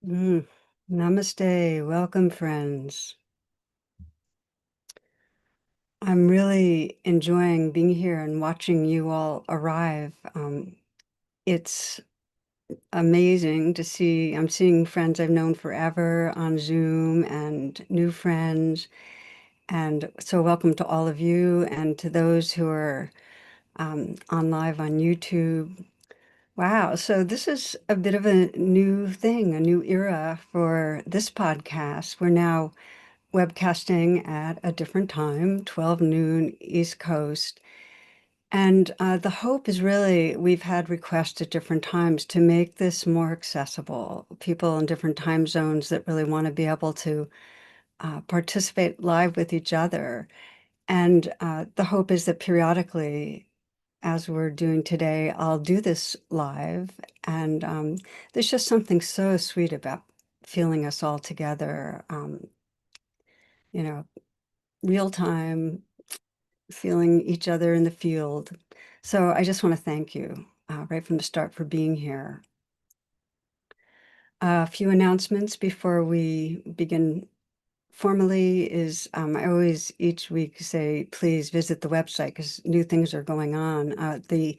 Mm. Namaste. Welcome, friends. I'm really enjoying being here and watching you all arrive. It's amazing to see. I'm seeing friends I've known forever on Zoom and new friends. And so, welcome to all of you and to those who are on live on YouTube. Wow. So, this is a bit of a new thing, a new era for this podcast. We're now webcasting at a different time, 12 noon East Coast. And the hope is really, we've had requests at different times to make this more accessible. People in different time zones that really want to be able to participate live with each other. And the hope is that periodically, as we're doing today, I'll do this live. And there's just something so sweet about feeling us all together, you know, real time, feeling each other in the field. So I just want to thank you right from the start for being here. A few announcements before we begin formally is I always each week say, please visit the website because new things are going on. The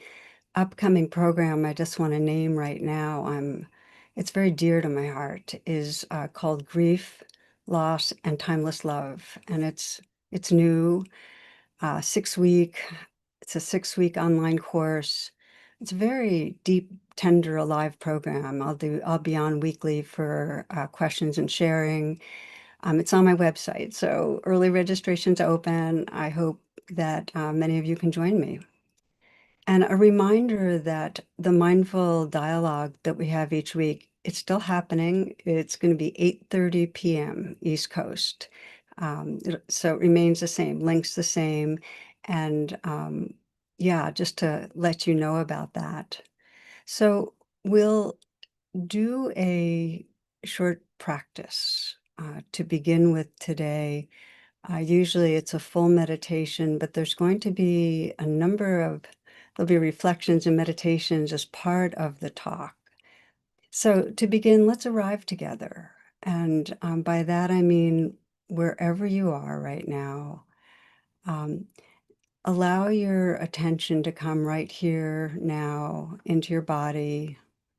upcoming program I just want to name right now, it's very dear to my heart, is called Grief, Loss, and Timeless Love. And it's new. 6 week. It's a 6 week online course. It's a very deep, tender, alive program. I'll be on weekly for questions and sharing. It's on my website, so early registration's open. I hope that many of you can join me. And a reminder that the mindful dialogue that we have each week, it's still happening. It's going to be 8:30 p.m. East Coast. So it remains the same, links the same. And yeah, just to let you know about that. So we'll do a short practice to begin with today. Usually it's a full meditation, but there's going to be there'll be reflections and meditations as part of the talk. So to begin, let's arrive together. And by that, I mean, wherever you are right now, um, allow your attention to come right here now into your body,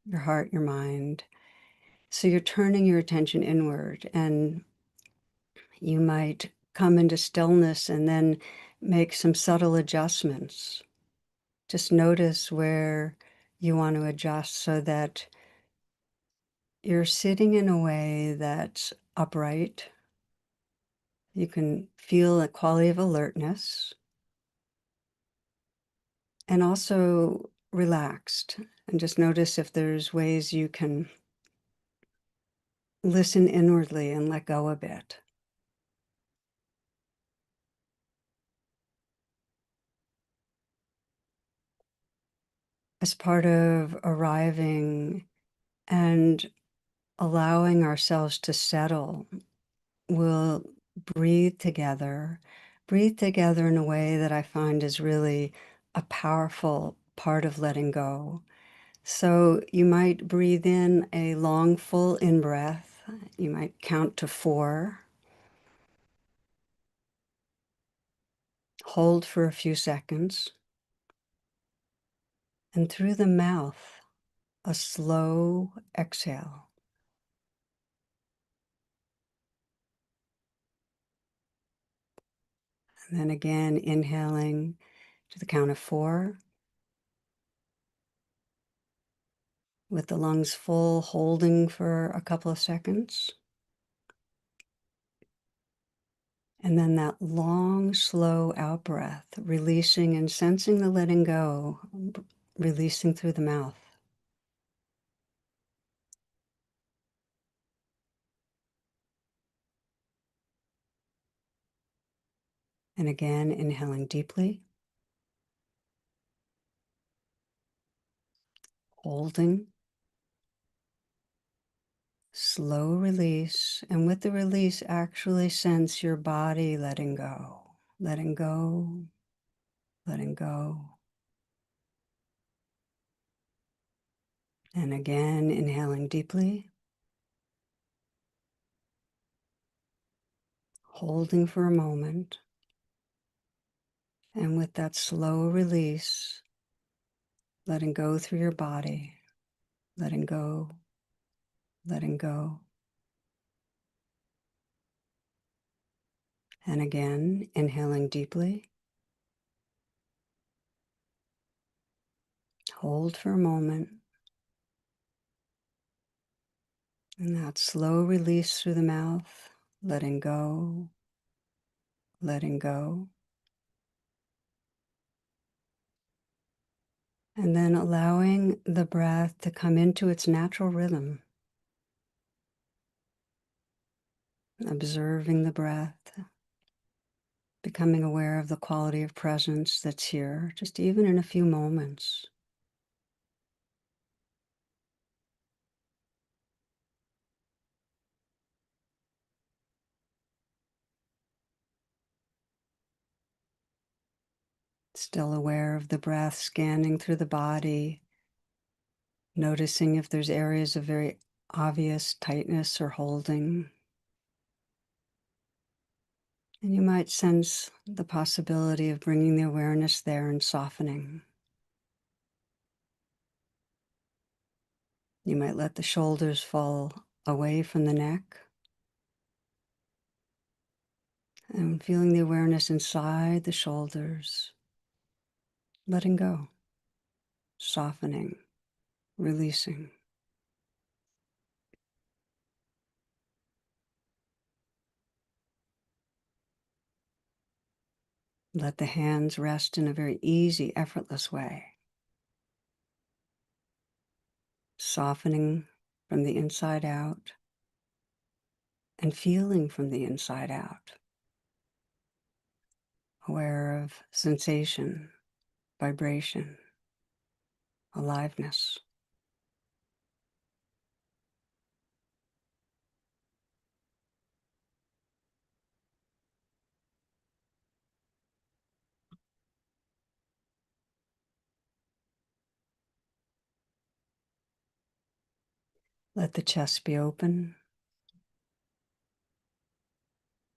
your heart, your mind. So you're turning your attention inward, and you might come into stillness and then make some subtle adjustments. Just notice where you want to adjust so that you're sitting in a way that's upright. You can feel a quality of alertness and also relaxed. And just notice if there's ways you can listen inwardly and let go a bit. As part of arriving and allowing ourselves to settle, we'll breathe together. Breathe together in a way that I find is really a powerful part of letting go. So you might breathe in a long, full in-breath. You might count to 4. Hold for a few seconds. And through the mouth, a slow exhale. And then again, inhaling to the count of 4. With the lungs full, holding for a couple of seconds. And then that long, slow out breath, releasing and sensing the letting go, releasing through the mouth. And again, inhaling deeply, holding, slow release. And with the release, actually sense your body letting go, letting go, letting go. And again, inhaling deeply. holding for a moment, and with that slow release, letting go through your body, letting go, letting go. And again, inhaling deeply, hold for a moment, and that slow release through the mouth, letting go, letting go. And then allowing the breath to come into its natural rhythm, observing the breath, becoming aware of the quality of presence that's here, just even in a few moments. Still aware of the breath scanning through the body, noticing if there's areas of very obvious tightness or holding. And you might sense the possibility of bringing the awareness there and softening. You might let the shoulders fall away from the neck and feeling the awareness inside the shoulders, letting go, softening, releasing. Let the hands rest in a very easy, effortless way, softening from the inside out and feeling from the inside out, aware of sensation, vibration, aliveness. Let the chest be open,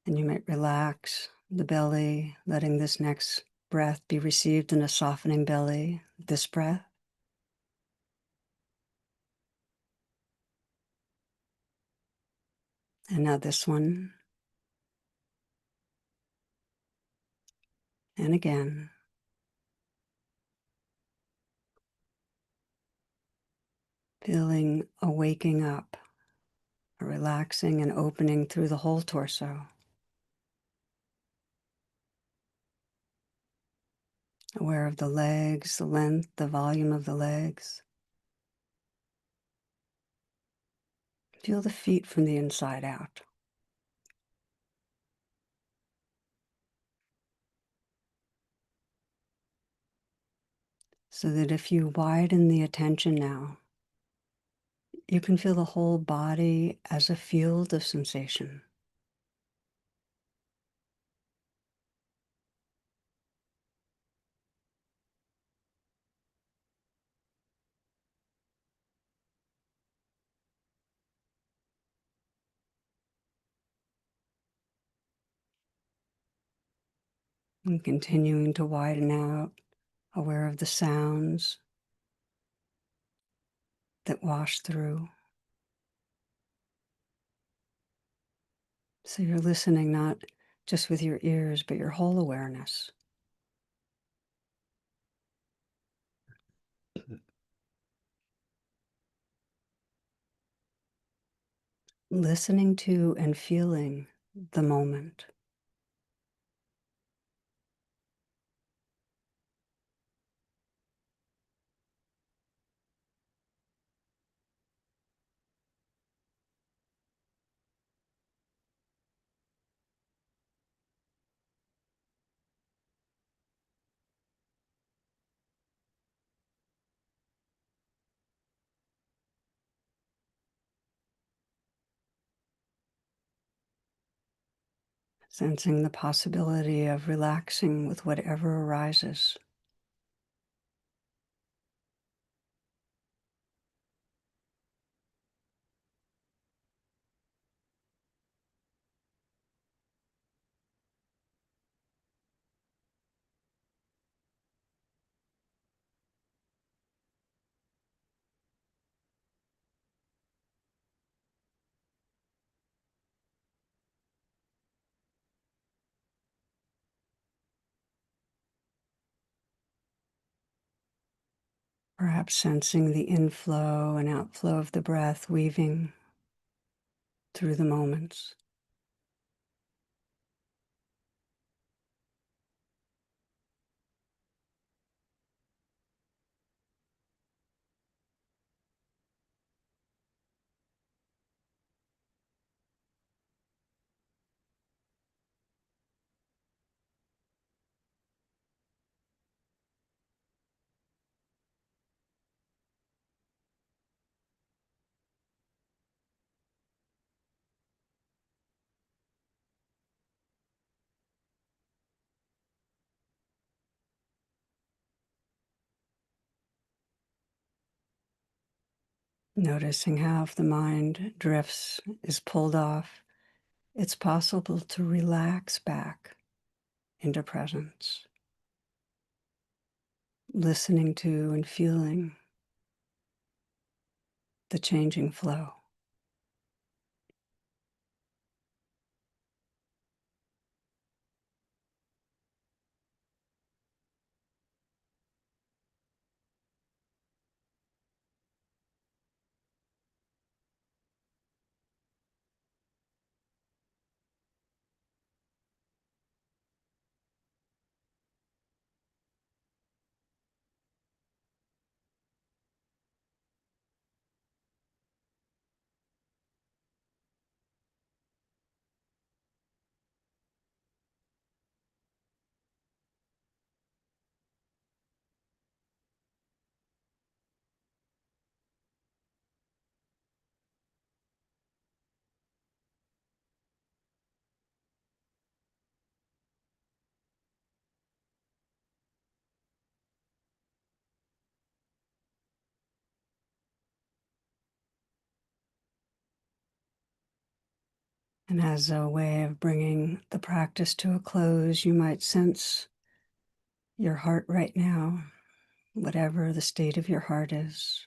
and you might relax the belly, letting this next breath be received in a softening belly. This breath. And now this one. And again. Feeling a waking up, a relaxing and opening through the whole torso. Aware of the legs, the length, the volume of the legs. Feel the feet from the inside out. So that if you widen the attention now, you can feel the whole body as a field of sensation. And continuing to widen out, aware of the sounds that wash through. So you're listening not just with your ears, but your whole awareness. Listening to and feeling the moment. Sensing the possibility of relaxing with whatever arises. Perhaps sensing the inflow and outflow of the breath weaving through the moments. Noticing how if the mind drifts, is pulled off, it's possible to relax back into presence, listening to and feeling the changing flow. And as a way of bringing the practice to a close, you might sense your heart right now, whatever the state of your heart is.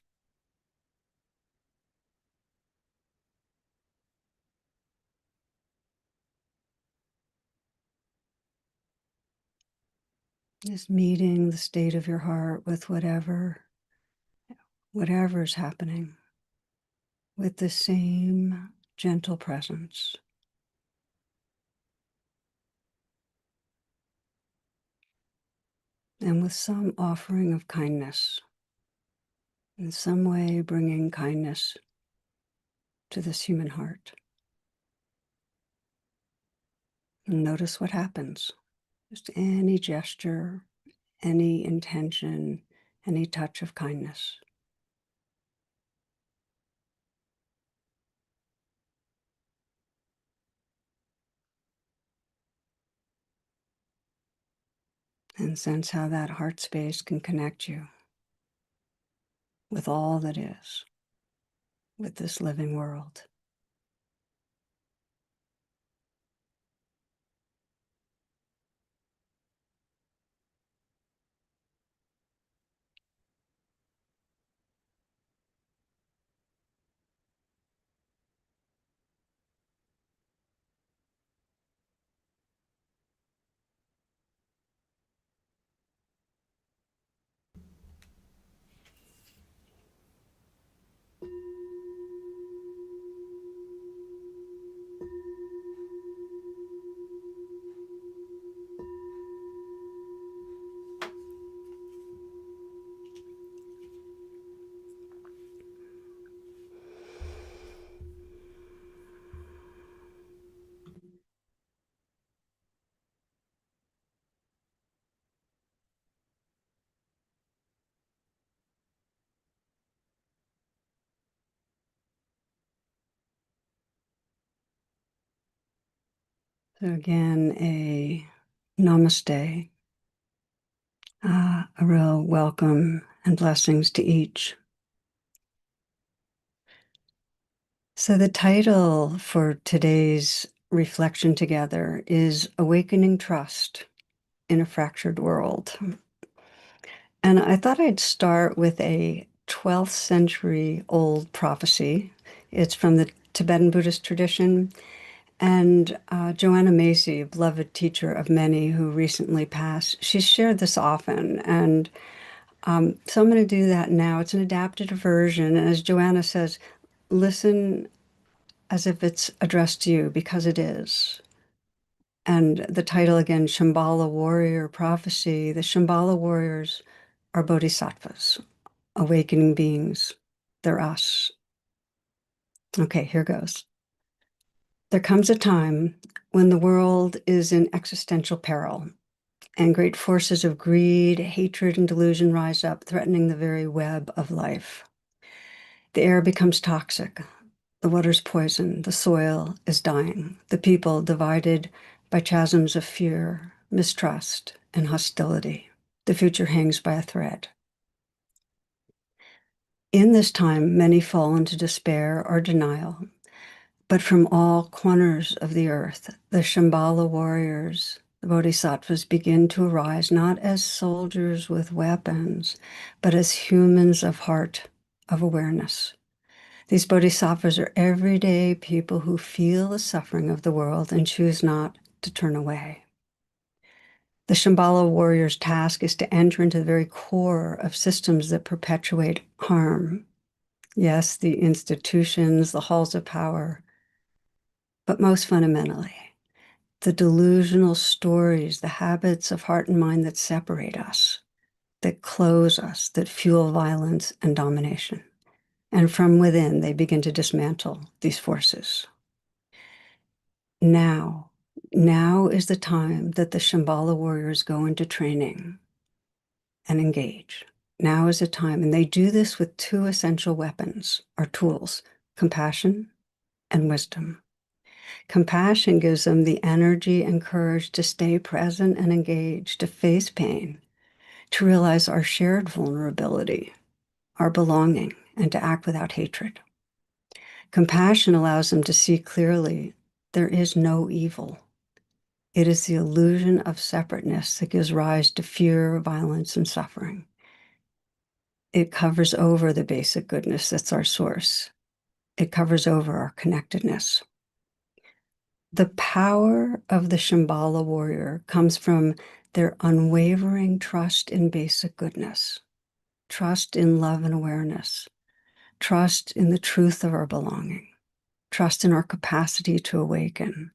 Just meeting the state of your heart with whatever's happening, with the same gentle presence. And with some offering of kindness, in some way bringing kindness to this human heart. And notice what happens. Just any gesture, any intention, any touch of kindness. And sense how that heart space can connect you with all that is, with this living world. So again, a namaste, a real welcome and blessings to each. So the title for today's reflection together is Awakening Trust in a Fractured World. And I thought I'd start with a 12th century old prophecy. It's from the Tibetan Buddhist tradition. And Joanna Macy, a beloved teacher of many who recently passed, she's shared this often. And So I'm going to do that now. It's an adapted version. And as Joanna says, listen as if it's addressed to you because it is. And the title again, Shambhala Warrior Prophecy. The Shambhala warriors are bodhisattvas, awakening beings. They're us. Okay, here goes. There comes a time when the world is in existential peril, and great forces of greed, hatred, and delusion rise up, threatening the very web of life. The air becomes toxic, the water's poisoned, the soil is dying, the people divided by chasms of fear, mistrust, and hostility. The future hangs by a thread. In this time, many fall into despair or denial, but from all corners of the earth, the Shambhala warriors, the bodhisattvas, begin to arise not as soldiers with weapons, but as humans of heart, of awareness. These bodhisattvas are everyday people who feel the suffering of the world and choose not to turn away. The Shambhala warrior's task is to enter into the very core of systems that perpetuate harm. Yes, the institutions, the halls of power, but most fundamentally, the delusional stories, the habits of heart and mind that separate us, that close us, that fuel violence and domination. And from within, they begin to dismantle these forces. Now is the time that the Shambhala warriors go into training and engage. Now is the time. And they do this with two essential weapons or tools, compassion and wisdom. Compassion gives them the energy and courage to stay present and engaged, to face pain, to realize our shared vulnerability, our belonging, and to act without hatred. Compassion allows them to see clearly there is no evil. It is the illusion of separateness that gives rise to fear, violence, and suffering. It covers over the basic goodness that's our source. It covers over our connectedness. The power of the Shambhala warrior comes from their unwavering trust in basic goodness, trust in love and awareness, trust in the truth of our belonging, trust in our capacity to awaken,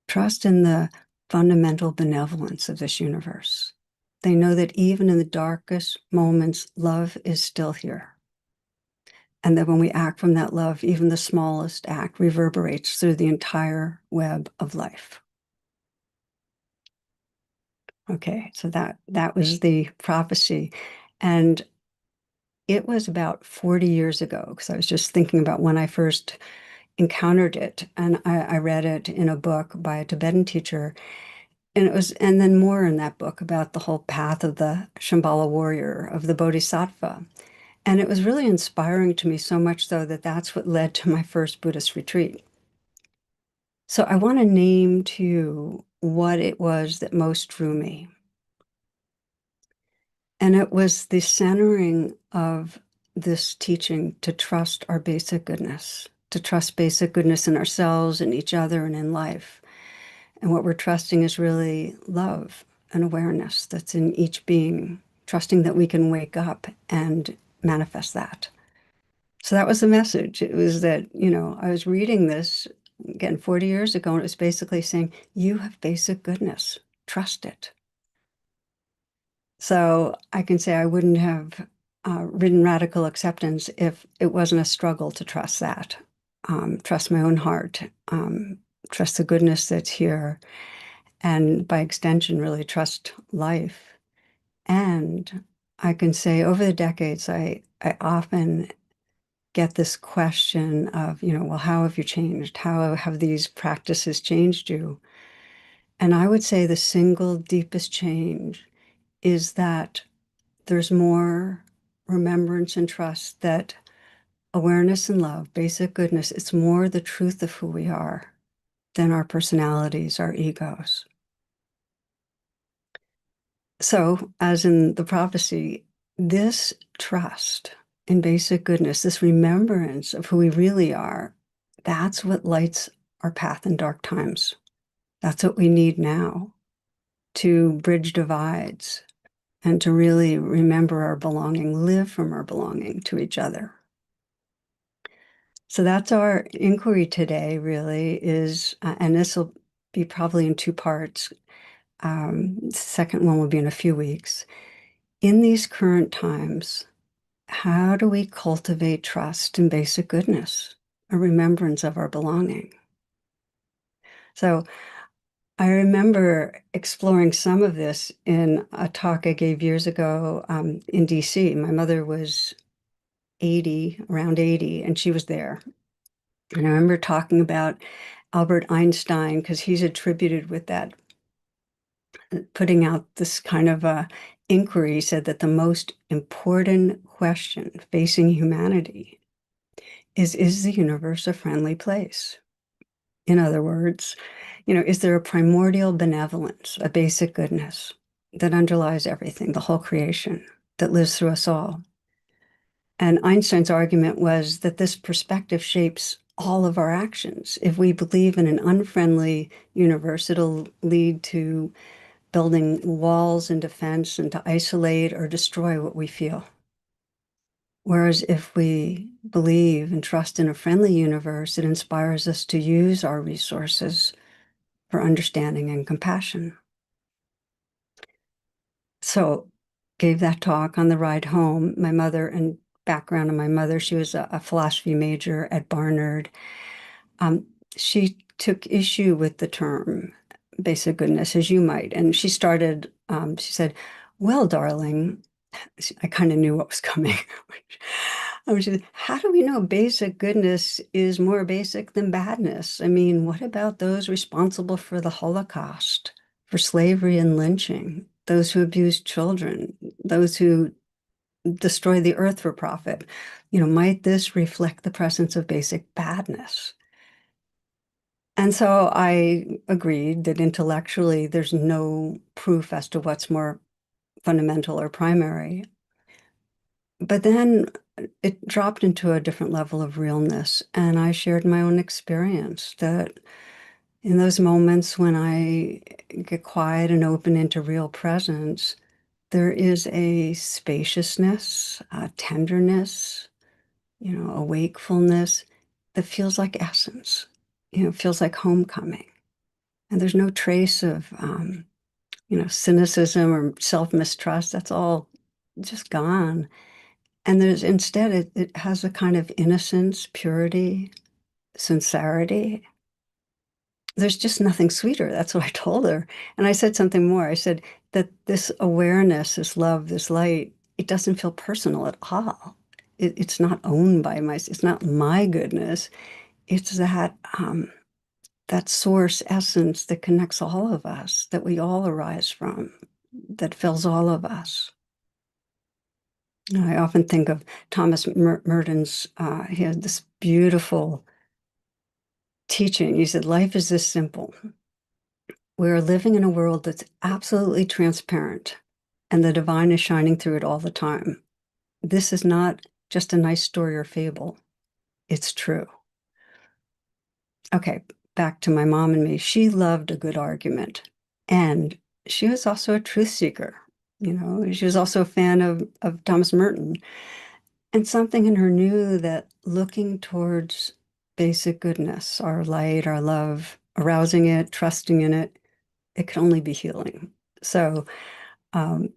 trust in the fundamental benevolence of this universe. They know that even in the darkest moments, love is still here. And that when we act from that love, even the smallest act reverberates through the entire web of life. Okay, so that was the prophecy. And it was about 40 years ago, because I was just thinking about when I first encountered it. And I read it in a book by a Tibetan teacher. And then more in that book about the whole path of the Shambhala warrior, of the Bodhisattva. And it was really inspiring to me, so much so that that's what led to my first Buddhist retreat. So I want to name to you what it was that most drew me. And it was the centering of this teaching to trust our basic goodness, to trust basic goodness in ourselves and each other and in life. And what we're trusting is really love and awareness that's in each being, trusting that we can wake up and manifest that. So that was the message. It was that, I was reading this again 40 years ago, and it was basically saying, you have basic goodness, trust it. So I can say I wouldn't have written Radical Acceptance if it wasn't a struggle to trust that, trust my own heart, trust the goodness that's here, and by extension, really trust life. And I can say over the decades, I often get this question of, well, how have you changed? How have these practices changed you? And I would say the single deepest change is that there's more remembrance and trust that awareness and love, basic goodness, it's more the truth of who we are than our personalities, our egos. So, as in the prophecy, this trust in basic goodness, this remembrance of who we really are, that's what lights our path in dark times. That's what we need now to bridge divides and to really remember our belonging, live from our belonging to each other. So that's our inquiry today, really, is, and this will be probably in two parts. The second one will be in a few weeks. In these current times, how do we cultivate trust and basic goodness, a remembrance of our belonging? So I remember exploring some of this in a talk I gave years ago in DC. My mother was 80, around 80, and she was there. And I remember talking about Albert Einstein because he's attributed with that, putting out this kind of a inquiry. He said that the most important question facing humanity is the universe a friendly place? In other words, is there a primordial benevolence, a basic goodness that underlies everything, the whole creation, that lives through us all? And Einstein's argument was that this perspective shapes all of our actions. If we believe in an unfriendly universe, it'll lead to building walls in defense and to isolate or destroy what we feel. Whereas if we believe and trust in a friendly universe, it inspires us to use our resources for understanding and compassion. So gave that talk on the ride home. My mother, and background of my mother, she was a philosophy major at Barnard. She took issue with the term basic goodness, as you might. And she started, she said, well, darling, I kind of knew what was coming. She said, how do we know basic goodness is more basic than badness? I mean, what about those responsible for the Holocaust, for slavery and lynching, those who abuse children, those who destroy the earth for profit? Might this reflect the presence of basic badness? And so I agreed that intellectually there's no proof as to what's more fundamental or primary. But then it dropped into a different level of realness. And I shared my own experience that in those moments when I get quiet and open into real presence, there is a spaciousness, a tenderness, a wakefulness that feels like essence, feels like homecoming. And there's no trace of, cynicism or self-mistrust. That's all just gone. And there's instead, it has a kind of innocence, purity, sincerity. There's just nothing sweeter. That's what I told her. And I said something more. I said that this awareness, this love, this light, it doesn't feel personal at all. It's not owned by it's not my goodness. It's that source essence that connects all of us, that we all arise from, that fills all of us. I often think of Thomas Merton's, he had this beautiful teaching. He said, life is this simple. We're living in a world that's absolutely transparent, and the divine is shining through it all the time. This is not just a nice story or fable. It's true. Okay, back to my mom and me. She loved a good argument, and she was also a truth seeker. She was also a fan of Thomas Merton. And something in her knew that looking towards basic goodness, our light, our love, arousing it, trusting in it, it can only be healing. So um,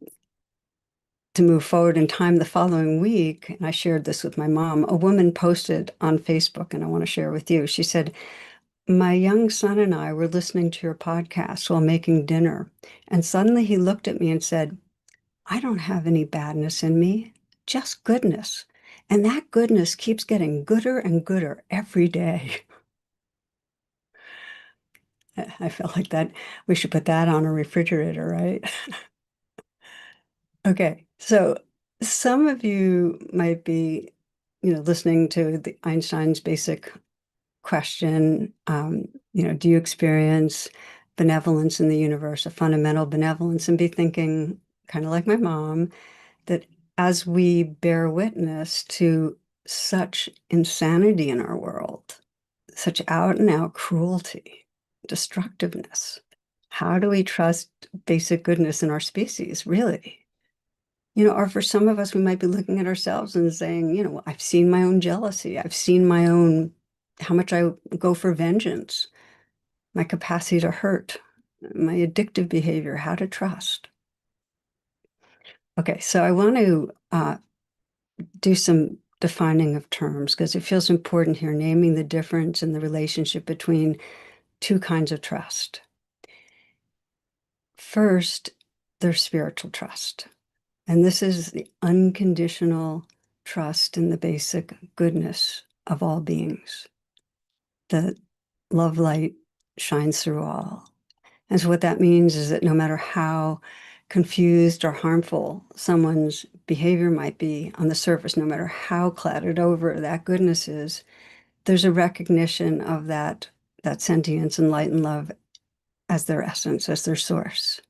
to move forward in time the following week, and I shared this with my mom, a woman posted on Facebook, and I want to share with you. She said, my young son and I were listening to your podcast while making dinner, and suddenly he looked at me and said, I don't have any badness in me, just goodness. And that goodness keeps getting gooder and gooder every day. I felt like that we should put that on a refrigerator, right? Okay, so some of you might be, listening to the Einstein's basic question, do you experience benevolence in the universe, a fundamental benevolence, and be thinking, kind of like my mom, that as we bear witness to such insanity in our world, such out and out cruelty, destructiveness, how do we trust basic goodness in our species, really? Or for some of us, we might be looking at ourselves and saying, I've seen my own jealousy. I've seen my own, how much I go for vengeance, my capacity to hurt, my addictive behavior, how to trust. Okay, so I want to do some defining of terms because it feels important here, naming the difference in the relationship between two kinds of trust. First, there's spiritual trust. And this is the unconditional trust in the basic goodness of all beings. The love light shines through all. And so what that means is that no matter how confused or harmful someone's behavior might be on the surface, no matter how clouded over that goodness is, there's a recognition of that sentience and light and love as their essence, as their source.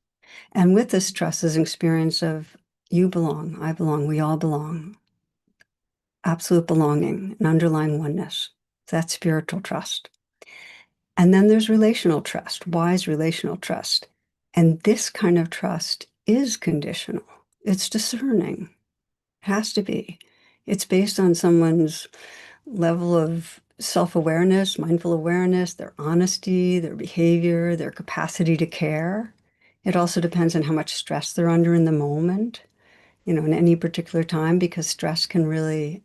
And with this trust is an experience of you belong, I belong, we all belong, absolute belonging, an underlying oneness. That's spiritual trust. And then there's relational trust, wise relational trust. And this kind of trust is conditional. It's discerning. It has to be. It's based on someone's level of self-awareness, mindful awareness, their honesty, their behavior, their capacity to care. It also depends on how much stress they're under in the moment, in any particular time, because stress can really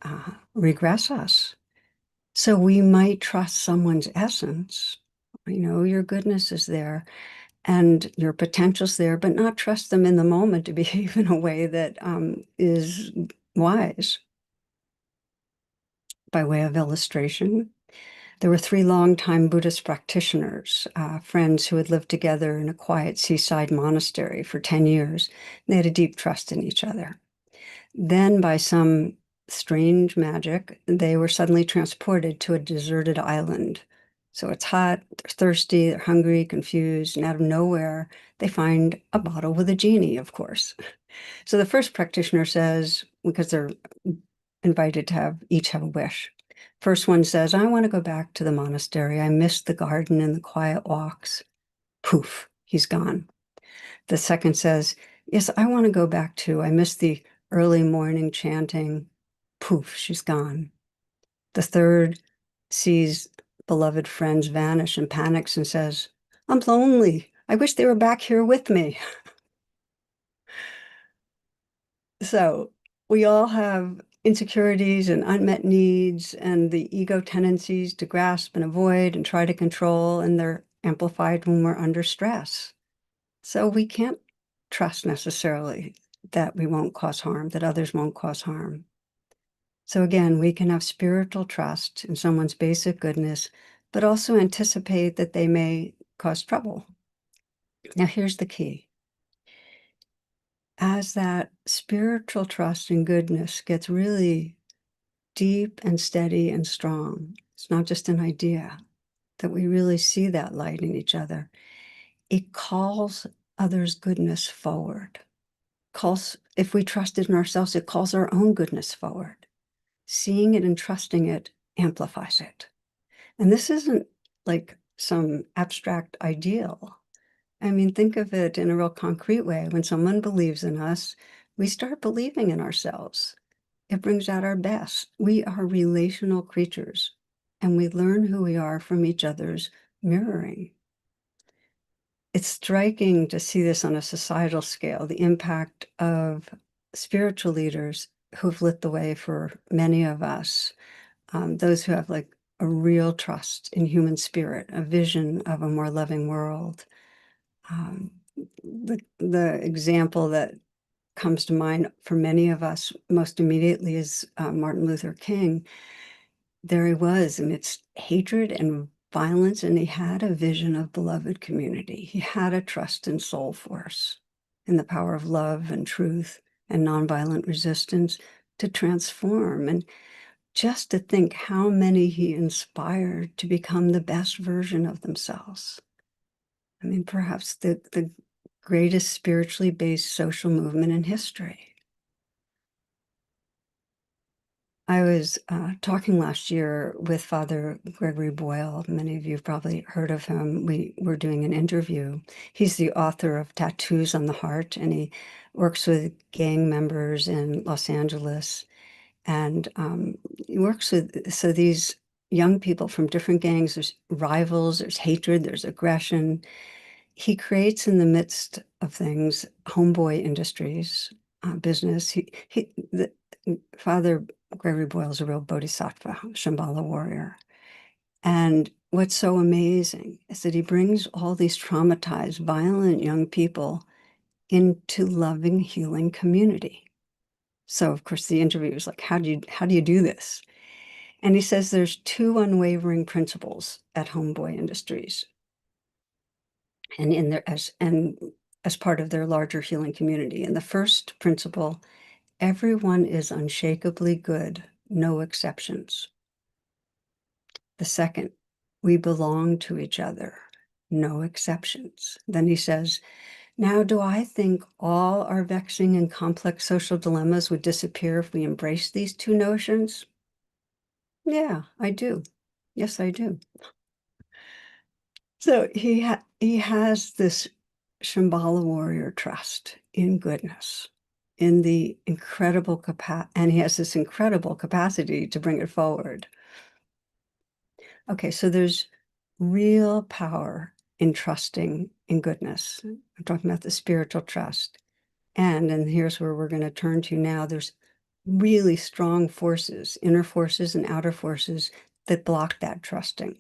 regress us. So we might trust someone's essence, your goodness is there and your potential's there, but not trust them in the moment to behave in a way that is wise. By way of illustration, there were 3 longtime Buddhist practitioners, friends who had lived together in a quiet seaside monastery for 10 years. They had a deep trust in each other. Then, by some strange magic, they were suddenly transported to a deserted island. So it's hot, they're thirsty, they're hungry, confused, and out of nowhere, they find a bottle with a genie, of course. So the first practitioner says, because they're invited to each have a wish. First one says, I want to go back to the monastery. I miss the garden and the quiet walks. Poof, he's gone. The second says, yes, I want to go back too. I miss the early morning chanting. Poof, she's gone. The third sees beloved friends vanish and panics and says, I'm lonely. I wish they were back here with me. So we all have insecurities and unmet needs and the ego tendencies to grasp and avoid and try to control, and they're amplified when we're under stress. So we can't trust necessarily that we won't cause harm, that others won't cause harm. So again, we can have spiritual trust in someone's basic goodness, but also anticipate that they may cause trouble. Now, here's the key. As that spiritual trust and goodness gets really deep and steady and strong, it's not just an idea, that we really see that light in each other. It calls others' goodness forward. If we trust it in ourselves, it calls our own goodness forward. Seeing it and trusting it amplifies it. And this isn't like some abstract ideal. I mean, think of it in a real concrete way. When someone believes in us, we start believing in ourselves. It brings out our best. We are relational creatures, and we learn who we are from each other's mirroring. It's striking to see this on a societal scale, the impact of spiritual leaders who've lit the way for many of us, those who have like a real trust in human spirit, a vision of a more loving world. The example that comes to mind for many of us most immediately is Martin Luther King. There he was amidst hatred and violence, and he had a vision of beloved community. He had a trust in soul force, in the power of love and truth and nonviolent resistance to transform. And just to think how many he inspired to become the best version of themselves. I mean, perhaps the greatest spiritually based social movement in history. I was talking last year with Father Gregory Boyle. Many of you have probably heard of him. We were doing an interview. He's the author of Tattoos on the Heart, and he works with gang members in Los Angeles. And he works with, so these young people from different gangs, there's rivals, there's hatred, there's aggression. He creates in the midst of things, homeboy industries, business. Father Gregory Boyle is a real bodhisattva, Shambhala warrior. And what's so amazing is that he brings all these traumatized, violent young people into loving, healing community. So, of course, the interviewer was like, how do you do this? And he says there's two unwavering principles at Homeboy Industries, and in their as part of their larger healing community. And the first principle, everyone is unshakably good, no exceptions. The second, we belong to each other, no exceptions. Then he says, now, do I think all our vexing and complex social dilemmas would disappear if we embrace these two notions? Yeah, I do. Yes, I do. So he has this Shambhala warrior trust in goodness, in the incredible capacity, and he has this incredible capacity to bring it forward. Okay, so there's real power in trusting in goodness. I'm talking about the spiritual trust. And here's where we're going to turn to now. There's really strong forces, inner forces and outer forces, that block that trusting,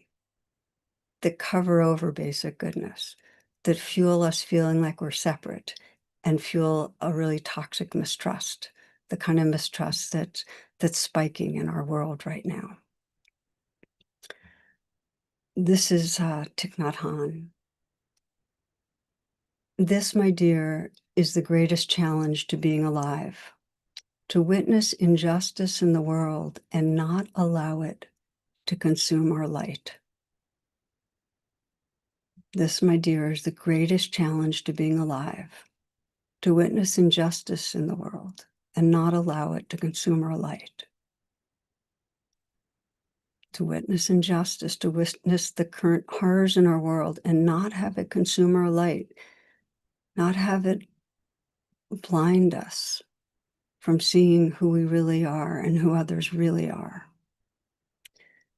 that cover over basic goodness, that fuel us feeling like we're separate and fuel a really toxic mistrust, the kind of mistrust that's spiking in our world right now. This is Thich Nhat Hanh. This, my dear, is the greatest challenge to being alive, to witness injustice in the world and not allow it to consume our light. This, my dear, is the greatest challenge to being alive, to witness injustice in the world and not allow it to consume our light. To witness injustice, to witness the current horrors in our world and not have it consume our light, not have it blind us from seeing who we really are and who others really are.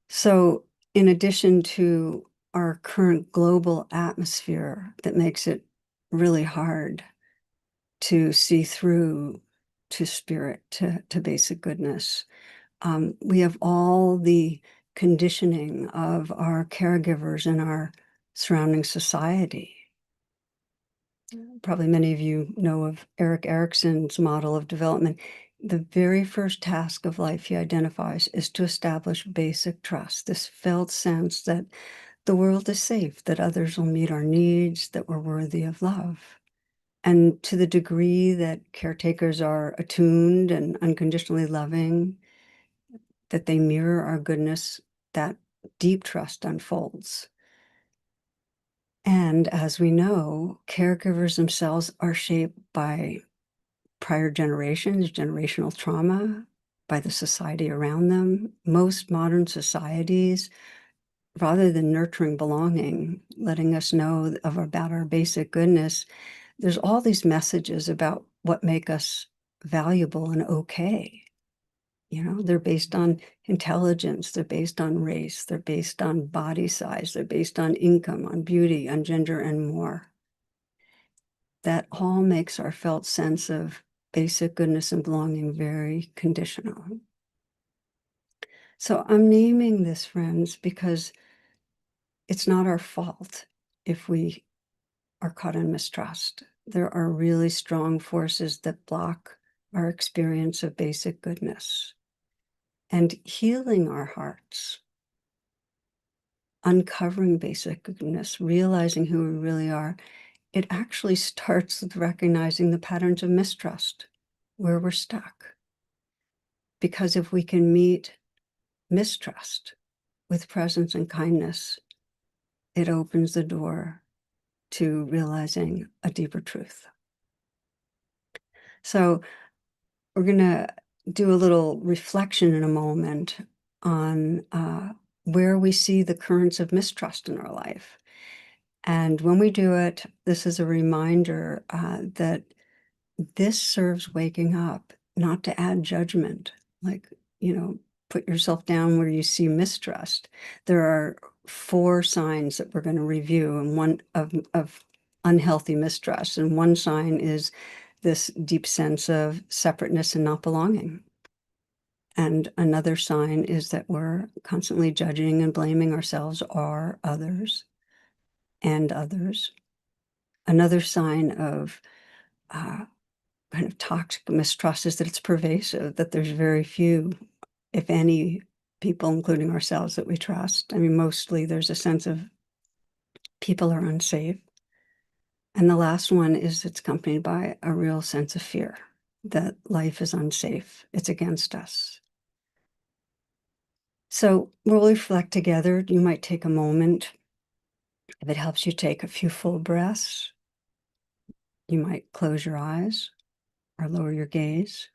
So, in addition to our current global atmosphere that makes it really hard to see through to spirit, to basic goodness, we have all the conditioning of our caregivers and our surrounding society. Probably many of you know of Erik Erikson's model of development. The very first task of life he identifies is to establish basic trust, this felt sense that the world is safe, that others will meet our needs, that we're worthy of love. And to the degree that caretakers are attuned and unconditionally loving, that they mirror our goodness, that deep trust unfolds. And as we know, caregivers themselves are shaped by prior generations, generational trauma, by the society around them. Most modern societies, rather than nurturing belonging, letting us know about our basic goodness, there's all these messages about what make us valuable and okay. You know, they're based on intelligence, they're based on race, they're based on body size, they're based on income, on beauty, on gender, and more. That all makes our felt sense of basic goodness and belonging very conditional. So I'm naming this, friends, because it's not our fault if we are caught in mistrust. There are really strong forces that block our experience of basic goodness. And healing our hearts, uncovering basic goodness, realizing who we really are, it actually starts with recognizing the patterns of mistrust where we're stuck. Because if we can meet mistrust with presence and kindness, it opens the door to realizing a deeper truth. So we're going to do a little reflection in a moment on where we see the currents of mistrust in our life. And when we do it, this is a reminder that this serves waking up, not to add judgment, like, put yourself down where you see mistrust. There are 4 signs that we're going to review, and one of unhealthy mistrust. And one sign is this deep sense of separateness and not belonging. And another sign is that we're constantly judging and blaming ourselves or others and others. Another sign of kind of toxic mistrust is that it's pervasive, that there's very few, if any, people, including ourselves, that we trust. I mean, mostly there's a sense of people are unsafe. And the last one is it's accompanied by a real sense of fear that life is unsafe, it's against us. So we'll reflect together. You might take a moment. If it helps you take a few full breaths, you might close your eyes or lower your gaze.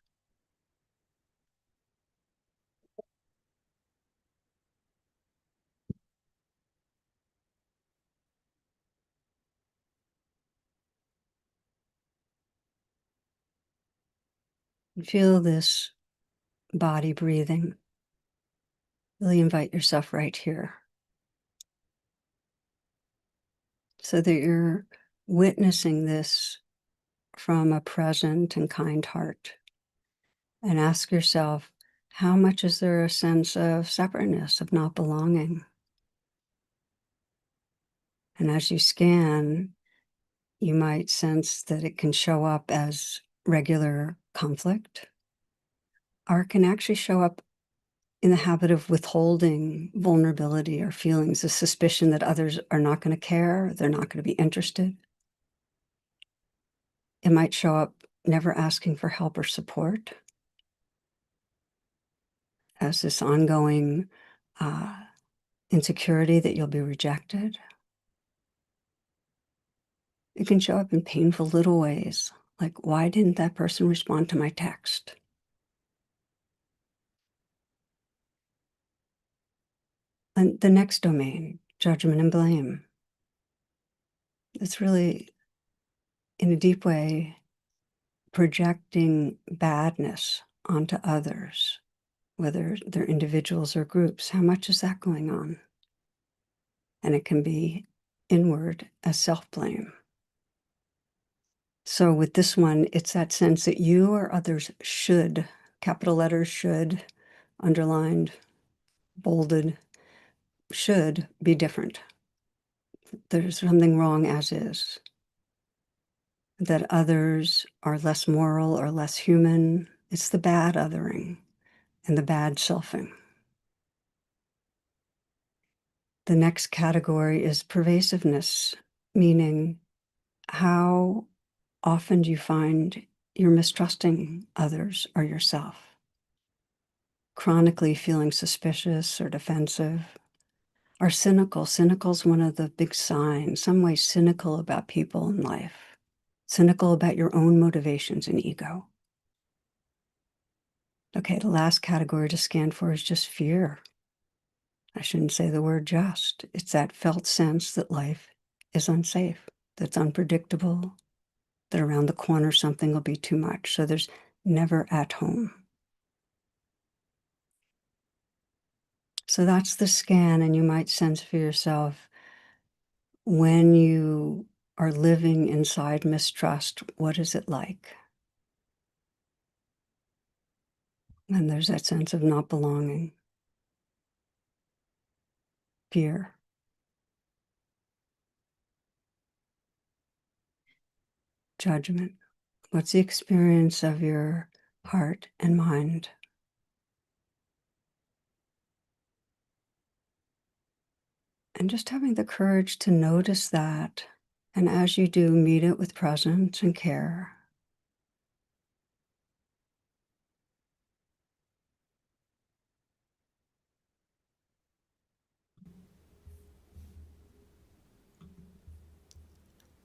Feel this body breathing. Really invite yourself right here so that you're witnessing this from a present and kind heart. And ask yourself, how much is there a sense of separateness, of not belonging? And as you scan, you might sense that it can show up as regular conflict, or it can actually show up in the habit of withholding vulnerability or feelings, a suspicion that others are not going to care, they're not going to be interested. It might show up never asking for help or support, as this ongoing insecurity that you'll be rejected. It can show up in painful little ways, like, why didn't that person respond to my text? And the next domain, judgment and blame. It's really, in a deep way, projecting badness onto others, whether they're individuals or groups. How much is that going on? And it can be inward as self-blame. So with this one, it's that sense that you or others should, capital letters should, underlined, bolded, should be different. There's something wrong as is. That others are less moral or less human. It's the bad othering and the bad selfing. The next category is pervasiveness, meaning how often do you find you're mistrusting others or yourself? Chronically feeling suspicious or defensive, or cynical. Cynical is one of the big signs, some way cynical about people in life, cynical about your own motivations and ego. Okay, the last category to scan for is just fear. I shouldn't say the word just. It's that felt sense that life is unsafe, that's unpredictable, that around the corner something will be too much. So there's never at home. So that's the scan, and you might sense for yourself when you are living inside mistrust, what is it like? And there's that sense of not belonging, fear, judgment. What's the experience of your heart and mind? And just having the courage to notice that. And as you do, meet it with presence and care.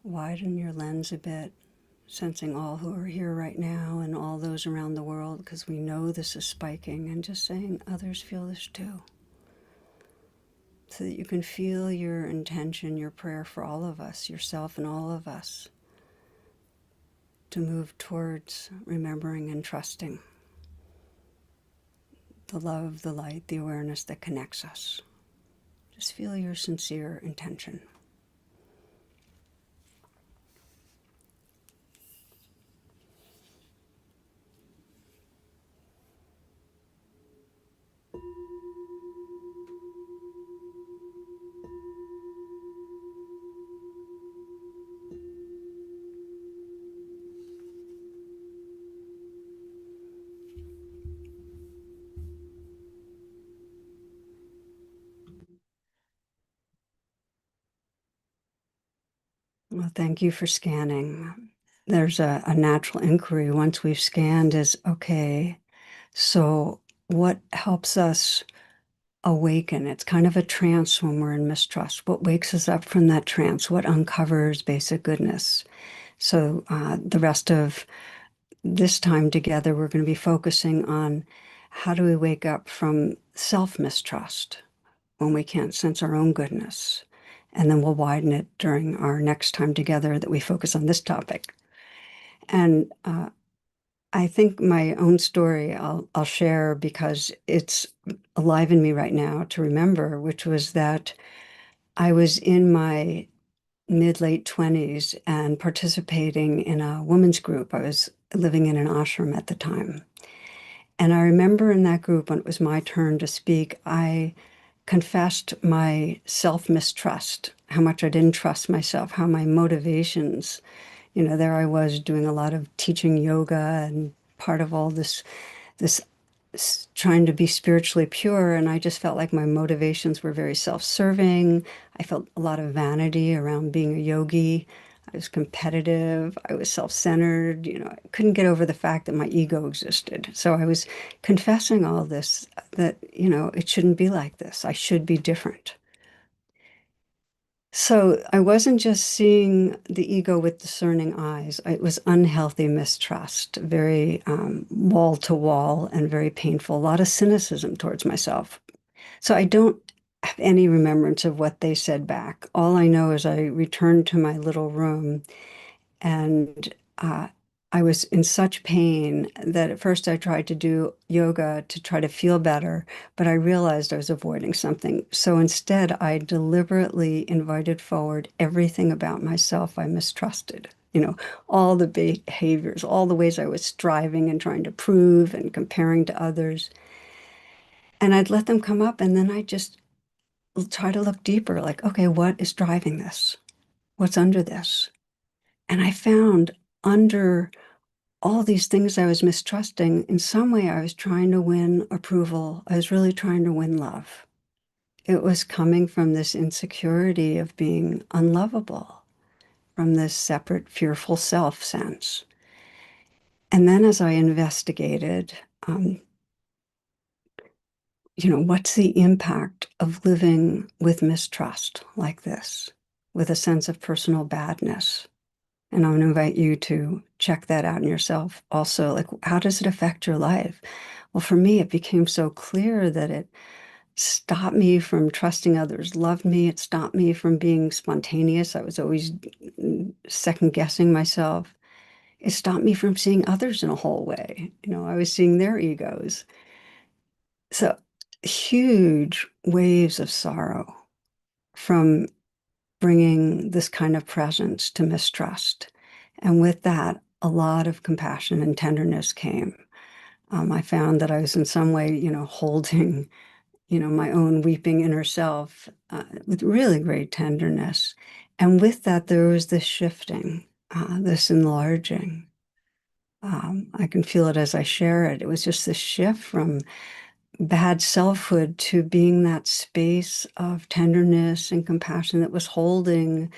Widen your lens a bit. sensing all who are here right now and all those around the world, because we know this is spiking, and just saying others feel this too. So that you can feel your intention, your prayer for all of us, yourself and all of us, to move towards remembering and trusting the love, the light, the awareness that connects us. Just feel your sincere intention. Well, thank you for scanning. There's a natural inquiry once we've scanned is, okay, so what helps us awaken? It's kind of a trance when we're in mistrust. What wakes us up from that trance? What uncovers basic goodness? So the rest of this time together, we're going to be focusing on how do we wake up from self-mistrust when we can't sense our own goodness. And then we'll widen it during our next time together that we focus on this topic. And I think my own story I'll share because it's alive in me right now to remember, which was that I was in my mid-late 20s and participating in a women's group. I was living in an ashram at the time. And I remember in that group, when it was my turn to speak, I confessed my self-mistrust, how much I didn't trust myself, how my motivations, there I was doing a lot of teaching yoga and part of all this trying to be spiritually pure, and I just felt like my motivations were very self-serving. I felt a lot of vanity around being a yogi. I was competitive. I was self-centered. I couldn't get over the fact that my ego existed. So I was confessing all this, that, it shouldn't be like this. I should be different. So I wasn't just seeing the ego with discerning eyes. It was unhealthy mistrust, very wall to wall and very painful, a lot of cynicism towards myself. So I don't have any remembrance of what they said back. All I know is I returned to my little room and I was in such pain that at first I tried to do yoga to try to feel better, but I realized I was avoiding something. So instead, I deliberately invited forward everything about myself I mistrusted. All the behaviors, all the ways I was striving and trying to prove and comparing to others. And I'd let them come up, and then I just try to look deeper, like, okay, what is driving this? What's under this? And I found under all these things I was mistrusting, in some way I was trying to win approval. I was really trying to win love. It was coming from this insecurity of being unlovable, from this separate, fearful self sense. And then as I investigated, what's the impact of living with mistrust like this, with a sense of personal badness? And I'm going to invite you to check that out in yourself also. Like, how does it affect your life? Well, for me, it became so clear that it stopped me from trusting others loved me. It stopped me from being spontaneous. I was always second guessing myself. It stopped me from seeing others in a whole way. I was seeing their egos. So huge waves of sorrow from bringing this kind of presence to mistrust. And with that, a lot of compassion and tenderness came. I found that I was in some way, holding, my own weeping inner self with really great tenderness. And with that, there was this shifting, this enlarging. I can feel it as I share it. It was just this shift from bad selfhood to being that space of tenderness and compassion that was holding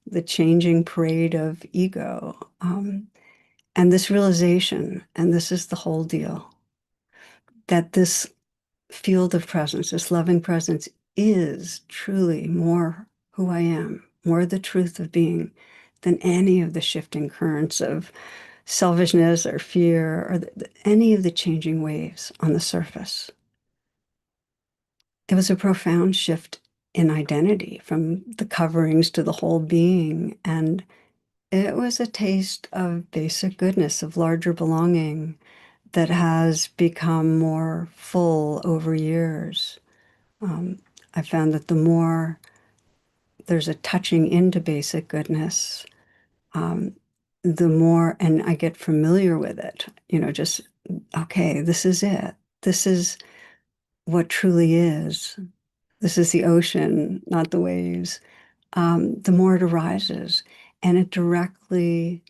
the changing parade of ego. And this realization, and this is the whole deal, that this field of presence, this loving presence, is truly more who I am, more the truth of being than any of the shifting currents of selfishness or fear or any of the changing waves on the surface. It was a profound shift in identity from the coverings to the whole being. And it was a taste of basic goodness, of larger belonging that has become more full over years. I found that the more there's a touching into basic goodness, um, the more, and I get familiar with it, just, okay, this is it. This is what truly is. This is the ocean, not the waves. The more it arises, and it directly,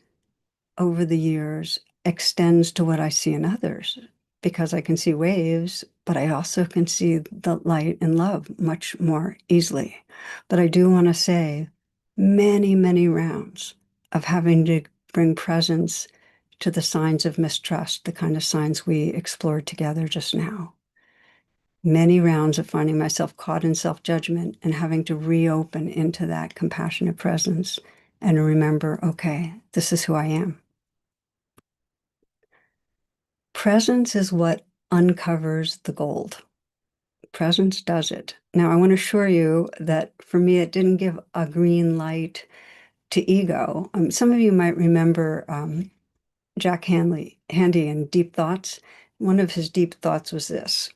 over the years, extends to what I see in others, because I can see waves, but I also can see the light and love much more easily. But I do want to say many, many rounds of having to bring presence to the signs of mistrust, the kind of signs we explored together just now. Many rounds of finding myself caught in self-judgment and having to reopen into that compassionate presence and remember, okay, this is who I am. Presence is what uncovers the gold. Presence does it. Now, I want to assure you that for me, it didn't give a green light to ego. Some of you might remember Jack Handy in Deep Thoughts. One of his deep thoughts was this.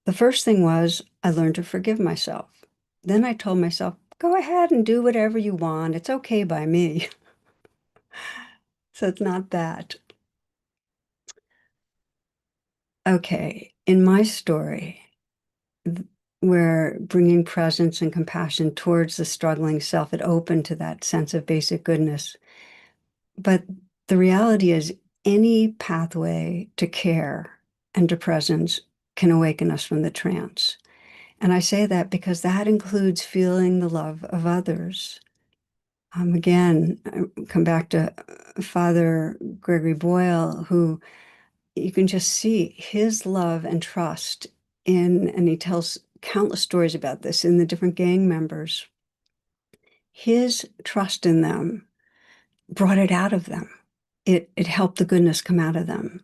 The first thing was I learned to forgive myself. Then I told myself, go ahead and do whatever you want. It's okay by me. So it's not that. Okay, in my story, where bringing presence and compassion towards the struggling self, it opened to that sense of basic goodness. But the reality is, any pathway to care and to presence can awaken us from the trance. And I say that because that includes feeling the love of others. Again, I come back to Father Gregory Boyle, who you can just see his love and trust in, and he tells countless stories about this in the different gang members. His trust in them brought it out of them. It helped the goodness come out of them.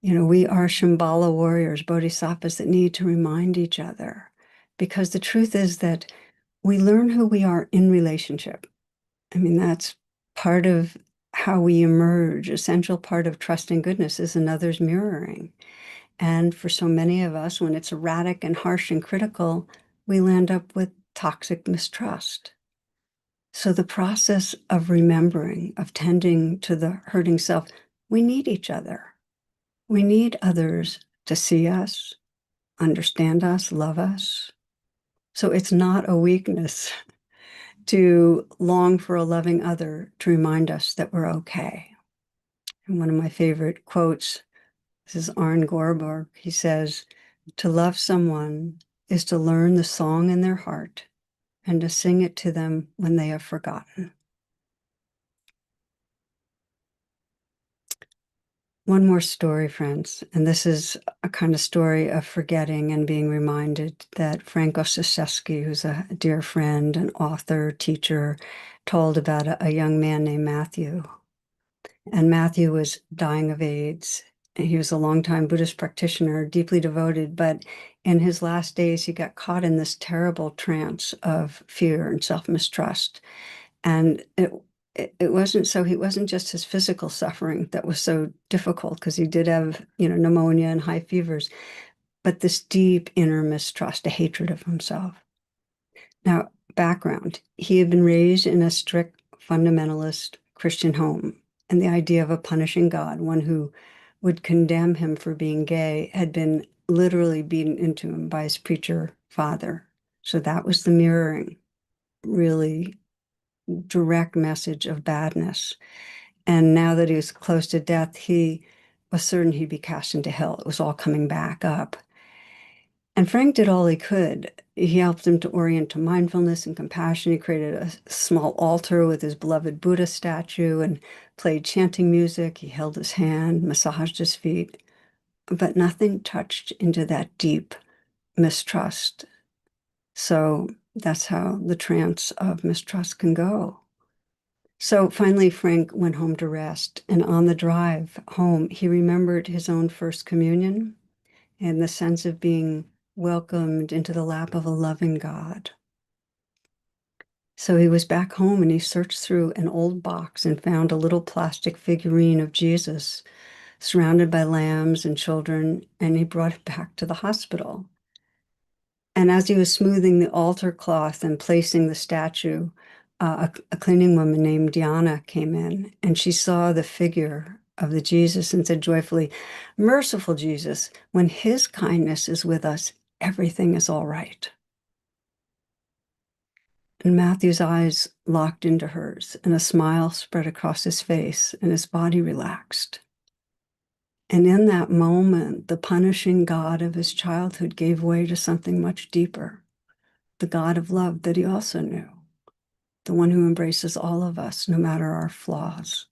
We are Shambhala warriors, bodhisattvas that need to remind each other, because the truth is that we learn who we are in relationship. I mean, that's part of how we emerge. Essential part of trusting goodness is another's mirroring. And for so many of us, when it's erratic and harsh and critical, we land up with toxic mistrust. So the process of remembering, of tending to the hurting self, we need each other. We need others to see us, understand us, love us. So it's not a weakness to long for a loving other to remind us that we're okay. And one of my favorite quotes, this is Arne Gorborg, he says, to love someone is to learn the song in their heart and to sing it to them when they have forgotten. One more story, friends, and this is a kind of story of forgetting and being reminded that Frank Ossieski, who's a dear friend, an author, teacher, told about a young man named Matthew. And Matthew was dying of AIDS. He was a longtime Buddhist practitioner, deeply devoted, but in his last days, he got caught in this terrible trance of fear and self-mistrust. And it wasn't so, he wasn't just his physical suffering that was so difficult, because he did have, pneumonia and high fevers, but this deep inner mistrust, a hatred of himself. Now, background, he had been raised in a strict fundamentalist Christian home, and the idea of a punishing God, one who would condemn him for being gay, had been literally beaten into him by his preacher father. So that was the mirroring, really direct message of badness. And now that he was close to death, he was certain he'd be cast into hell. It was all coming back up. And Frank did all he could. He helped him to orient to mindfulness and compassion. He created a small altar with his beloved Buddha statue and played chanting music. He held his hand, massaged his feet, but nothing touched into that deep mistrust. So that's how the trance of mistrust can go. So finally, Frank went home to rest, and on the drive home, he remembered his own first communion and the sense of being welcomed into the lap of a loving God. So he was back home and he searched through an old box and found a little plastic figurine of Jesus surrounded by lambs and children, and he brought it back to the hospital. And as he was smoothing the altar cloth and placing the statue, a cleaning woman named Diana came in, and she saw the figure of the Jesus and said joyfully, "Merciful Jesus, when his kindness is with us, everything is all right." And Matthew's eyes locked into hers, and a smile spread across his face, and his body relaxed. And in that moment, the punishing God of his childhood gave way to something much deeper, the God of love that he also knew, the one who embraces all of us, no matter our flaws,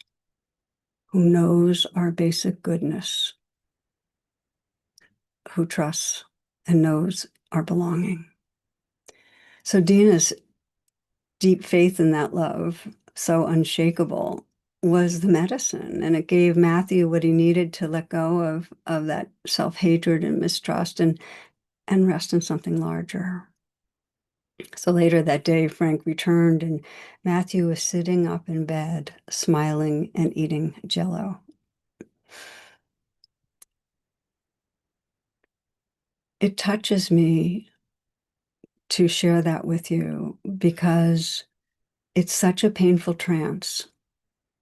who knows our basic goodness, who trusts and knows our belonging. So Dina's deep faith in that love, so unshakable, was the medicine. And it gave Matthew what he needed to let go of that self-hatred and mistrust and rest in something larger. So later that day, Frank returned, and Matthew was sitting up in bed, smiling and eating Jell-O. It touches me to share that with you because it's such a painful trance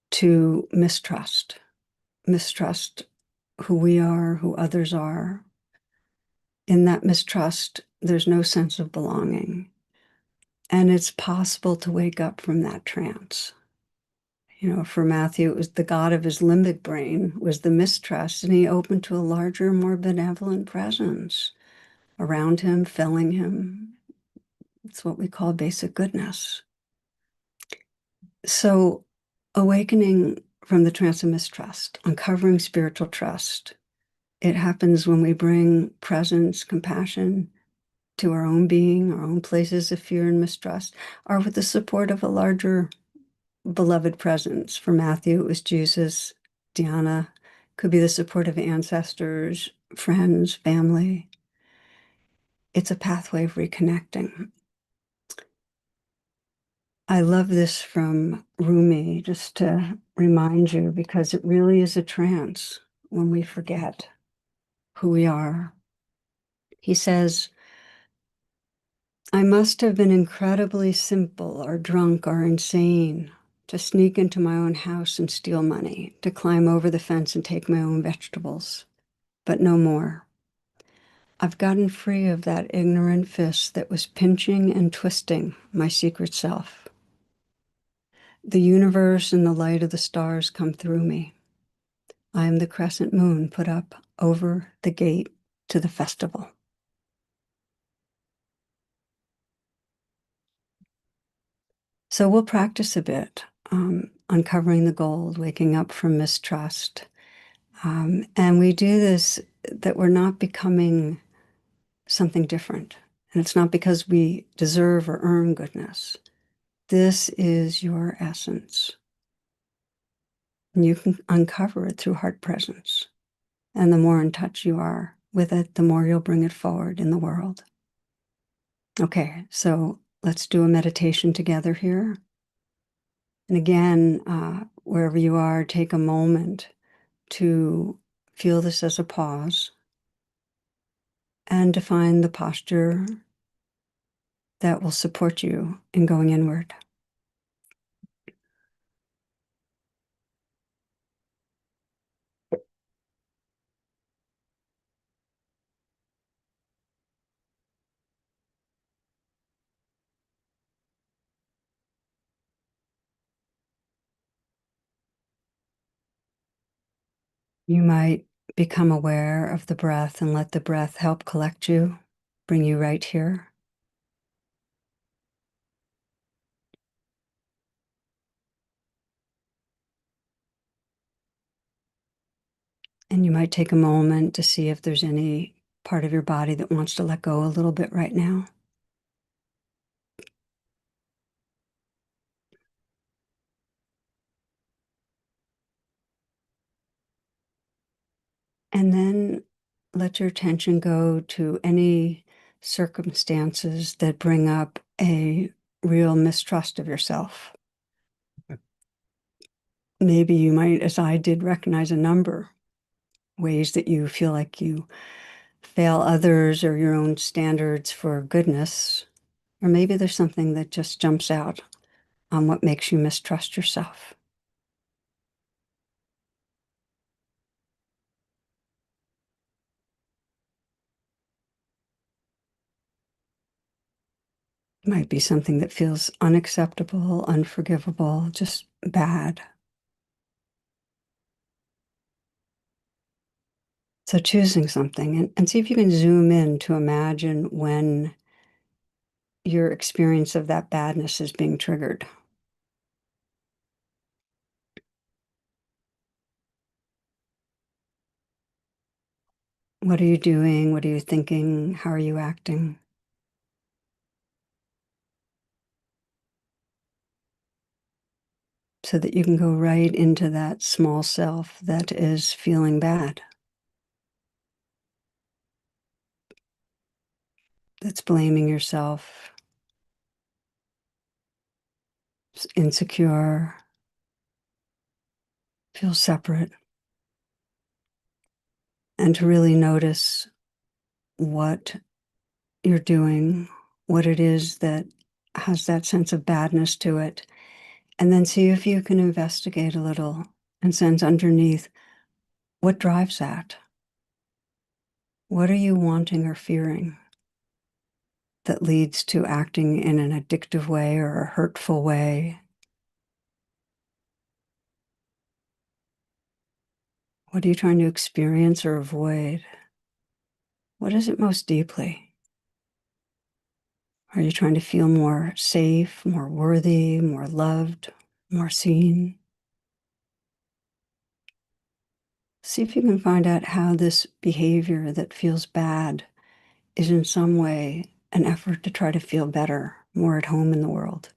to mistrust who we are, who others are. In that mistrust, there's no sense of belonging. And it's possible to wake up from that trance. You know, for Matthew, it was the God of his limbic brain was the mistrust, and he opened to a larger, more benevolent presence around him, filling him. It's what we call basic goodness. So awakening from the trance of mistrust, uncovering spiritual trust, it happens when we bring presence, compassion to our own being, our own places of fear and mistrust, or with the support of a larger beloved presence. For Matthew, it was Jesus. Diana could be the support of ancestors, friends, family. It's a pathway of reconnecting. I love this from Rumi, just to remind you, because it really is a trance when we forget who we are. He says, "I must have been incredibly simple or drunk or insane to sneak into my own house and steal money, to climb over the fence and take my own vegetables, but no more. I've gotten free of that ignorant fist that was pinching and twisting my secret self. The universe and the light of the stars come through me. I am the crescent moon put up over the gate to the festival." So we'll practice a bit, uncovering the gold, waking up from mistrust. And we do this that we're not becoming something different. And it's not because we deserve or earn goodness. This is your essence. And you can uncover it through heart presence. And the more in touch you are with it, the more you'll bring it forward in the world. Okay, so let's do a meditation together here. And again, wherever you are, take a moment to feel this as a pause and define the posture that will support you in going inward. You might become aware of the breath and let the breath help collect you, bring you right here. And you might take a moment to see if there's any part of your body that wants to let go a little bit right now. And then let your attention go to any circumstances that bring up a real mistrust of yourself. Maybe you might, as I did, recognize a number ways that you feel like you fail others or your own standards for goodness. Or maybe there's something that just jumps out on what makes you mistrust yourself. It might be something that feels unacceptable, unforgivable, just bad. So choosing something and see if you can zoom in to imagine when your experience of that badness is being triggered. What are you doing? What are you thinking? How are you acting? So that you can go right into that small self that is feeling bad, that's blaming yourself, insecure, feels separate, and to really notice what you're doing, what it is that has that sense of badness to it, and then see if you can investigate a little and sense underneath what drives that. What are you wanting or fearing that leads to acting in an addictive way or a hurtful way? What are you trying to experience or avoid? What is it most deeply? Are you trying to feel more safe, more worthy, more loved, more seen? See if you can find out how this behavior that feels bad is in some way an effort to try to feel better, more at home in the world.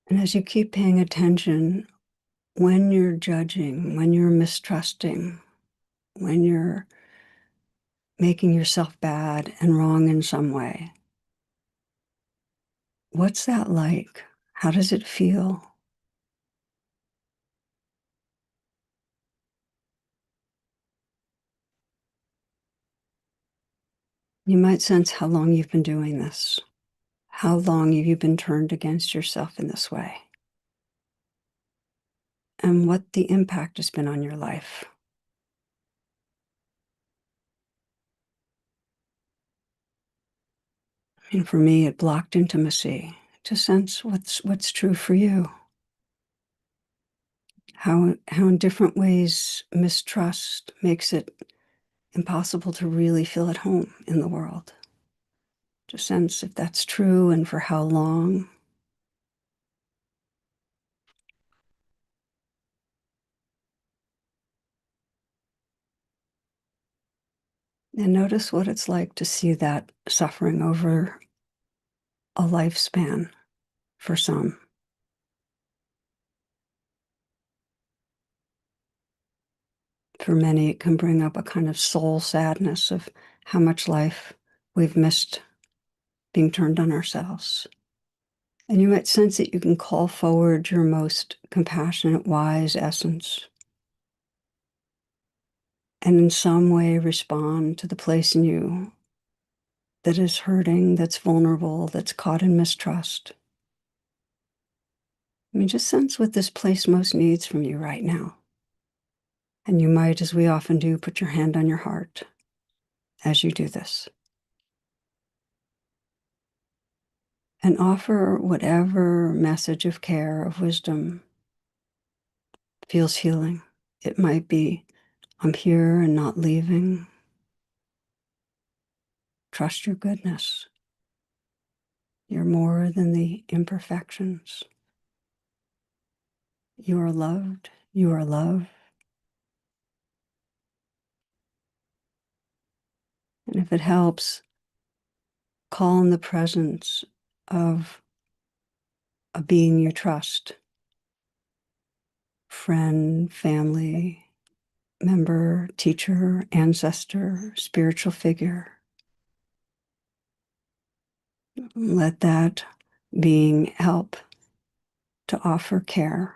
And as you keep paying attention, when you're judging, when you're mistrusting, when you're making yourself bad and wrong in some way, what's that like? How does it feel? You might sense how long you've been doing this. How long have you been turned against yourself in this way? And what the impact has been on your life. I mean, for me, it blocked intimacy to sense what's true for you. How in different ways mistrust makes it impossible to really feel at home in the world. To sense if that's true and for how long. And notice what it's like to see that suffering over a lifespan for some. For many, it can bring up a kind of soul sadness of how much life we've missed being turned on ourselves. And you might sense that you can call forward your most compassionate, wise essence and in some way respond to the place in you that is hurting, that's vulnerable, that's caught in mistrust. I mean, just sense what this place most needs from you right now. And you might, as we often do, put your hand on your heart as you do this. And offer whatever message of care, of wisdom feels healing. It might be, I'm here and not leaving. Trust your goodness. You're more than the imperfections. You are loved. You are love. And if it helps, call in the presence of a being you trust, friend, family member, teacher, ancestor, spiritual figure. Let that being help to offer care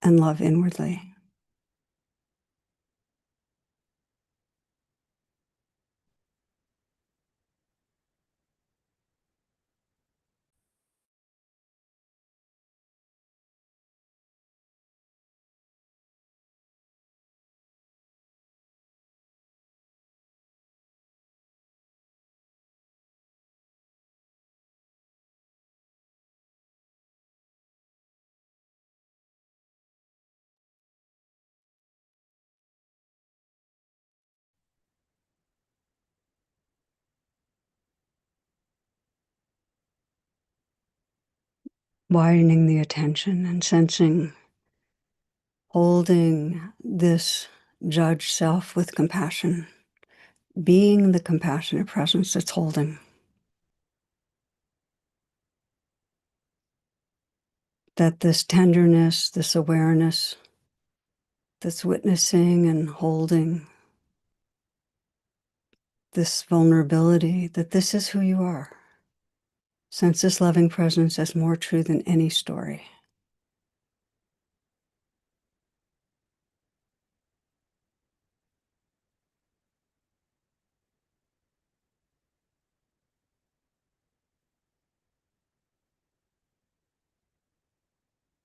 and love inwardly. Widening the attention and sensing, holding this judged self with compassion, being the compassionate presence that's holding. That this tenderness, this awareness that's witnessing and holding this vulnerability, that this is who you are. Sense this loving presence as more true than any story.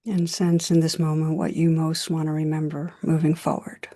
And sense in this moment what you most want to remember moving forward.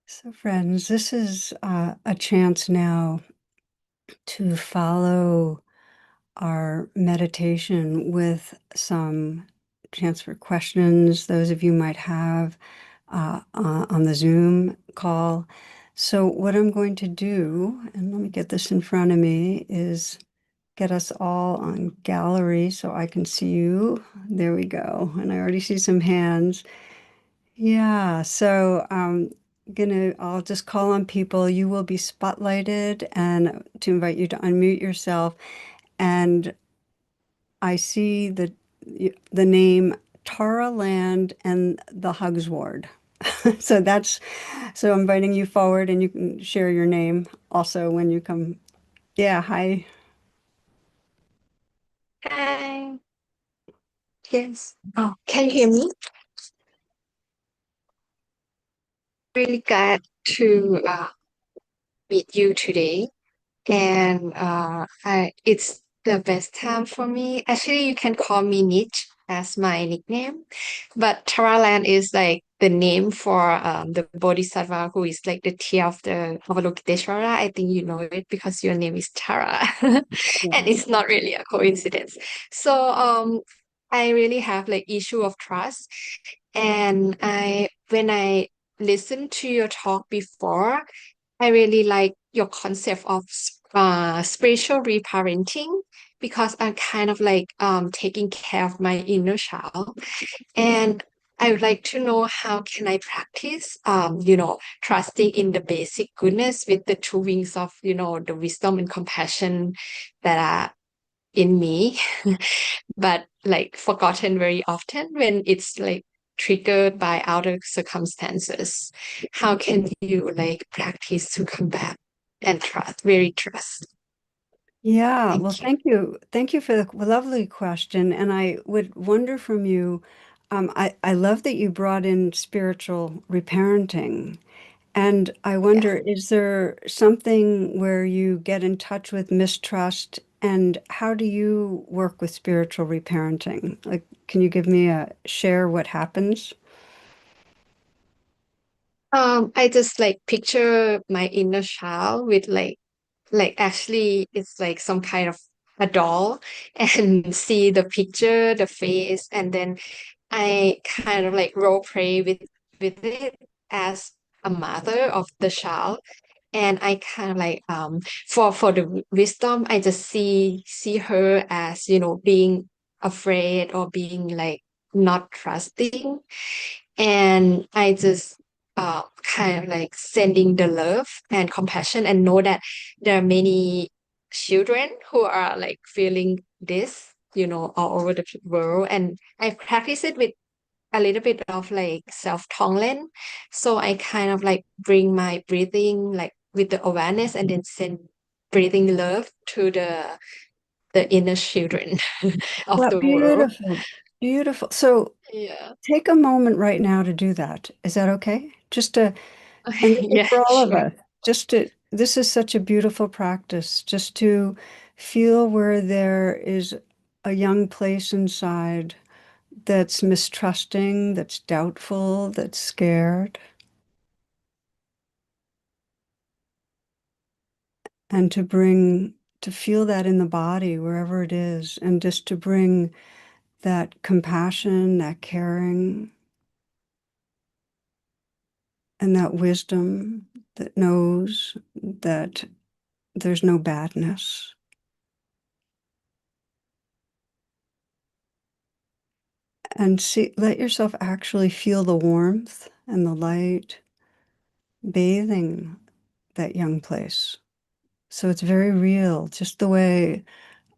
So friends, this is a chance now to follow our meditation with some chance for questions those of you might have on the Zoom call. So what I'm going to do, and let me get this in front of me, is get us all on gallery so I can see you. There we go. And I already see some hands. Yeah, so I'll just call on people. You will be spotlighted and to invite you to unmute yourself. And I see the name Tara Land and the Hugs Ward. So I'm inviting you forward and you can share your name also when you come. Yeah, hi. Hi. Yes. Oh, can you hear me? Really glad to meet you today. And it's the best time for me. Actually, you can call me Niche as my nickname, but Taraland is like the name for the Bodhisattva who is like the tear of the Avalokiteshvara. I think you know it because your name is Tara, and Yeah. it's not really a coincidence. So I really have like issue of trust, and I when I listened to your talk before, I really like your concept of spiritual reparenting because I'm kind of like taking care of my inner child. And I would like to know how can I practice trusting in the basic goodness with the two wings of, the wisdom and compassion that are in me, but like forgotten very often when it's like triggered by outer circumstances. How can you like practice to come back and trust, very trust? Yeah, well, Thank you. thank you. Thank you for the lovely question. And I would wonder from you, I love that you brought in spiritual reparenting. And I Yeah. wonder, is there something where you get in touch with mistrust, and how do you work with spiritual reparenting? Like, can you give me a share what happens? I just like picture my inner child with like actually it's like some kind of a doll and see the picture, the face, and then I kind of like role play with it as a mother of the child. And I kind of like for the wisdom, I just see her as, being afraid or being like not trusting. And I just kind of like sending the love and compassion and know that there are many children who are like feeling this, all over the world. And I practice it with a little bit of like self-tonglen. So I kind of like bring my breathing like with the awareness and then send breathing love to the inner children of Well, the world. beautiful, beautiful. So Yeah. take a moment right now to do that. Is that okay? Just to, and this is Yeah, for all of sure. us, just to, this is such a beautiful practice, just to feel where there is a young place inside that's mistrusting, that's doubtful, that's scared, and to feel that in the body, wherever it is, and just to bring that compassion, that caring, and that wisdom that knows that there's no badness. And see, let yourself actually feel the warmth and the light bathing that young place. So it's very real, just the way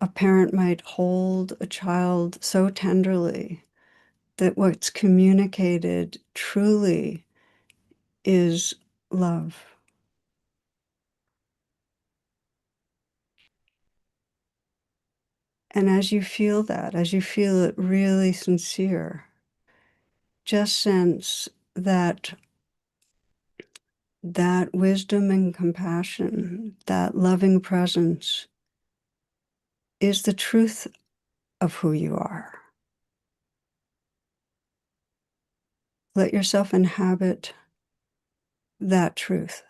a parent might hold a child so tenderly that what's communicated truly is love. And as you feel that, as you feel it really sincere, just sense that that wisdom and compassion, that loving presence is the truth of who you are. Let yourself inhabit that truth,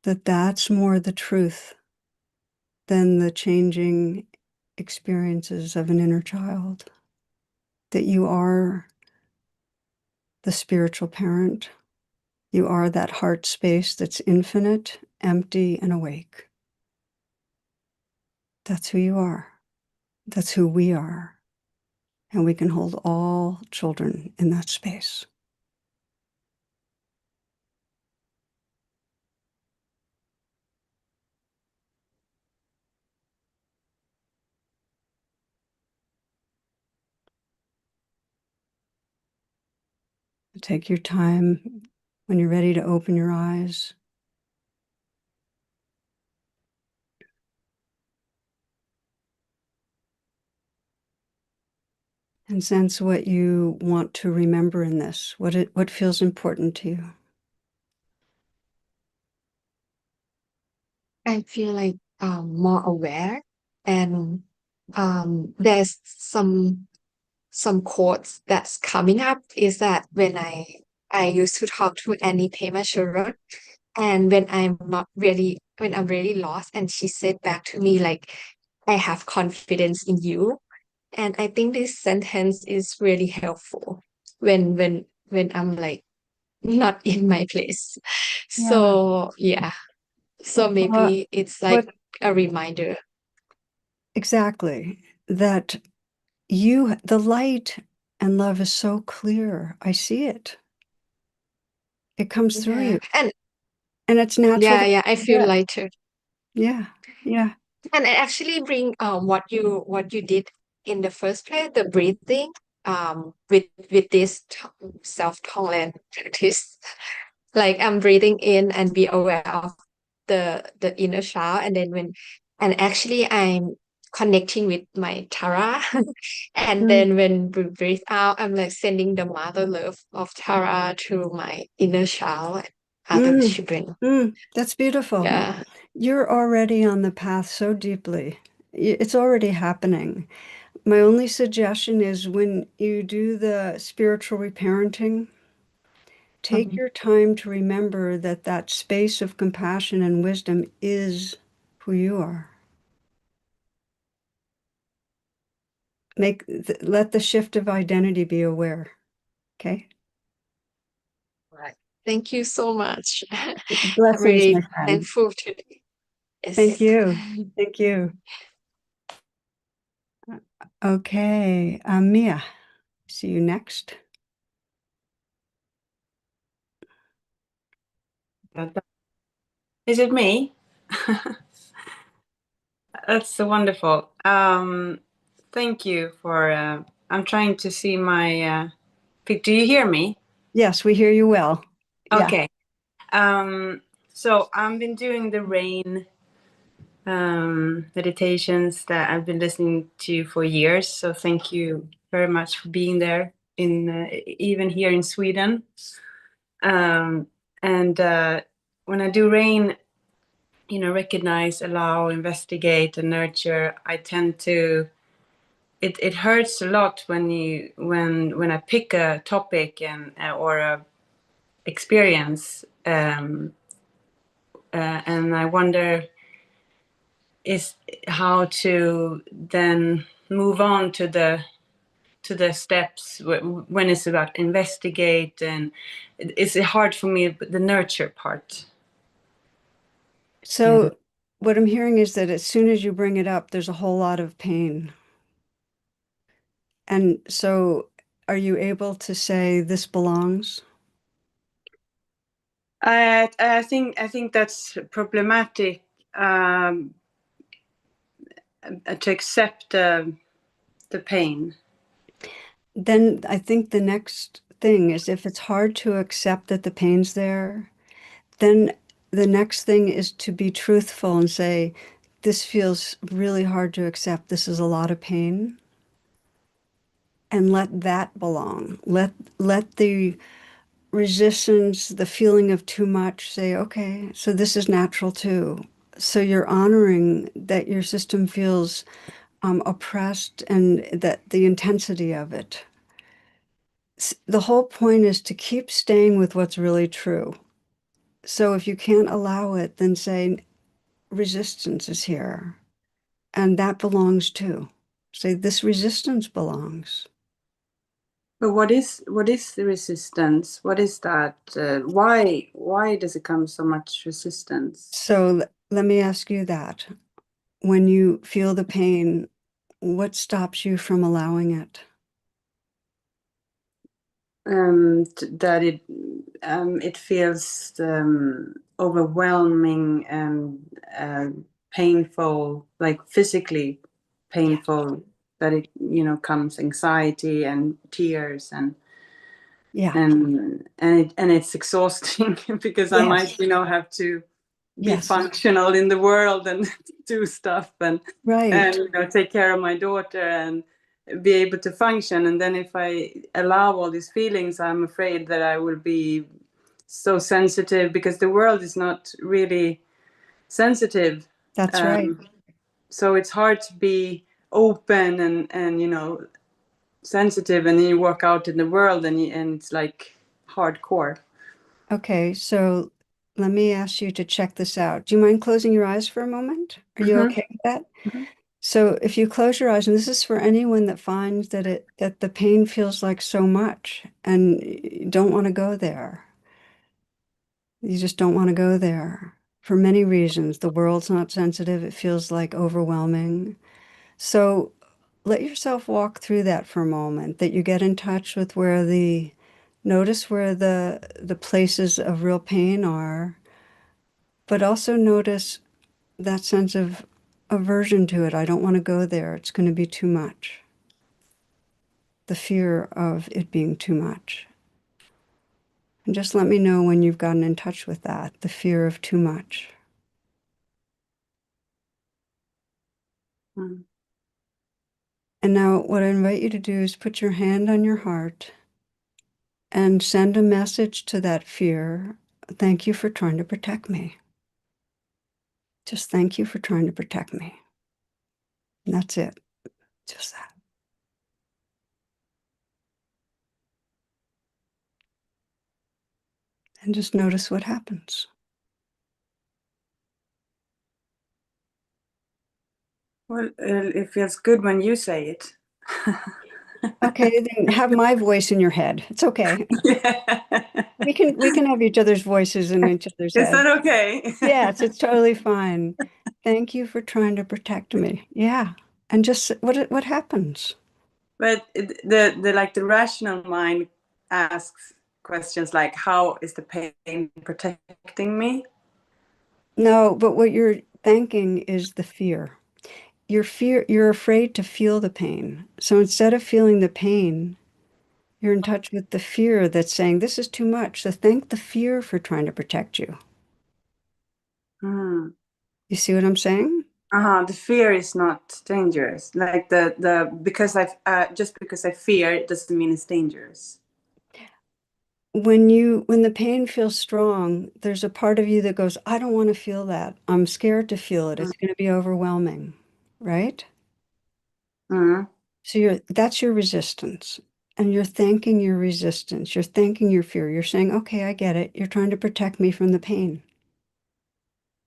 that that's more the truth than the changing experiences of an inner child, that you are the spiritual parent. You are that heart space that's infinite, empty, and awake. That's who you are. That's who we are. And we can hold all children in that space. Take your time when you're ready to open your eyes and sense what you want to remember in this, what feels important to you. I feel like more aware and there's some quotes that's coming up is that when I used to talk to Annie Pema, and when I'm really lost, and she said back to me like, I have confidence in you. And I think this sentence is really helpful when I'm like not in my place. Yeah. So yeah. So Well, maybe it's like what a reminder. exactly that the light and love is so clear. I see it. It comes through Yeah. you. And it's natural Yeah, to yeah, I feel forget. lighter. Yeah. Yeah. And I actually bring what you did in the first place, the breathing, with this self-tolerant practice. Like I'm breathing in and be aware of the inner child, and then when and actually connecting with my Tara. And Mm, then when we breathe out, I'm like sending the mother love of Tara to my inner child and other mm, children. that's beautiful. Yeah. You're already on the path so deeply. It's already happening. My only suggestion is when you do the spiritual reparenting, take Mhm. your time to remember that that space of compassion and wisdom is who you are. Let the shift of identity be aware. Okay. Right. Thank you so much. I'm Blessings, my really friend. thankful today. Thank Yes. you. Thank you. Okay. Mia, see you next. Is it me? That's so wonderful. Thank you for. I'm trying to see my. Do you hear me? Yes, we hear you well. Yeah. Okay. Um, so I've been doing the rain meditations that I've been listening to for years. So thank you very much for being there in even here in Sweden. Um, and when I do rain, recognize, allow, investigate, and nurture, I tend to. It hurts a lot when I pick a topic and or a experience, and I wonder is how to then move on to the steps when it's about investigate, and it's hard for me the nurture part. So what I'm hearing is that as soon as you bring it up, there's a whole lot of pain. And so are you able to say this belongs? I think that's problematic, um, to accept the pain. Then I think the next thing is if it's hard to accept that the pain's there, then the next thing is to be truthful and say, this feels really hard to accept. This is a lot of pain. And let that belong. Let the resistance, the feeling of too much, say, okay, so this is natural too. So you're honoring that your system feels oppressed and that the intensity of it. The whole point is to keep staying with what's really true. So if you can't allow it, then say resistance is here and that belongs too. Say this resistance belongs. But what is the resistance? What is that? Why does it come so much resistance? So let me ask you that. When you feel the pain, what stops you from allowing it? That it feels overwhelming and painful, like physically Yeah. painful. That it comes anxiety and tears Yeah. and it's exhausting because I Yes. might have to be Yes. functional in the world and do stuff and Right. take care of my daughter and be able to function. And then if I allow all these feelings, I'm afraid that I will be so sensitive because the world is not really sensitive. That's right. um, so it's hard to be open and sensitive, and then you work out in the world and it's like hardcore. Okay. So let me ask you to check this out. Do you mind closing your eyes for a moment? Are you Hmm. okay with that? Hmm. So if you close your eyes, and this is for anyone that finds that the pain feels like so much and you don't want to go there. You just don't want to go there for many reasons. The world's not sensitive. It feels like overwhelming. So let yourself walk through that for a moment, that you get in touch with notice where the places of real pain are, but also notice that sense of aversion to it. I don't want to go there. It's going to be too much. The fear of it being too much. And just let me know when you've gotten in touch with that, the fear of too much. And now what I invite you to do is put your hand on your heart and send a message to that fear. Thank you for trying to protect me. Just thank you for trying to protect me. And that's it. Just that. And just notice what happens. Well, it feels good when you say it. Okay, then have my voice in your head. It's okay. Yeah. We can have each other's voices in each other's Is head. that okay? Yes, it's totally fine. Thank you for trying to protect me. Yeah. And just what happens? But the like the rational mind asks questions like, how is the pain protecting me? No, but what you're thanking is the fear. You're afraid to feel the pain. So instead of feeling the pain, you're in touch with the fear that's saying, this is too much. So thank the fear for trying to protect you. Hmm. You see what I'm saying? The fear is not dangerous. Like the because I just because I fear it doesn't mean it's dangerous. When the pain feels strong, there's a part of you that goes, I don't want to feel that. I'm scared to feel it. It's going to be overwhelming, right? Mm. So that's your resistance. And you're thanking your resistance. You're thanking your fear. You're saying, okay, I get it. You're trying to protect me from the pain.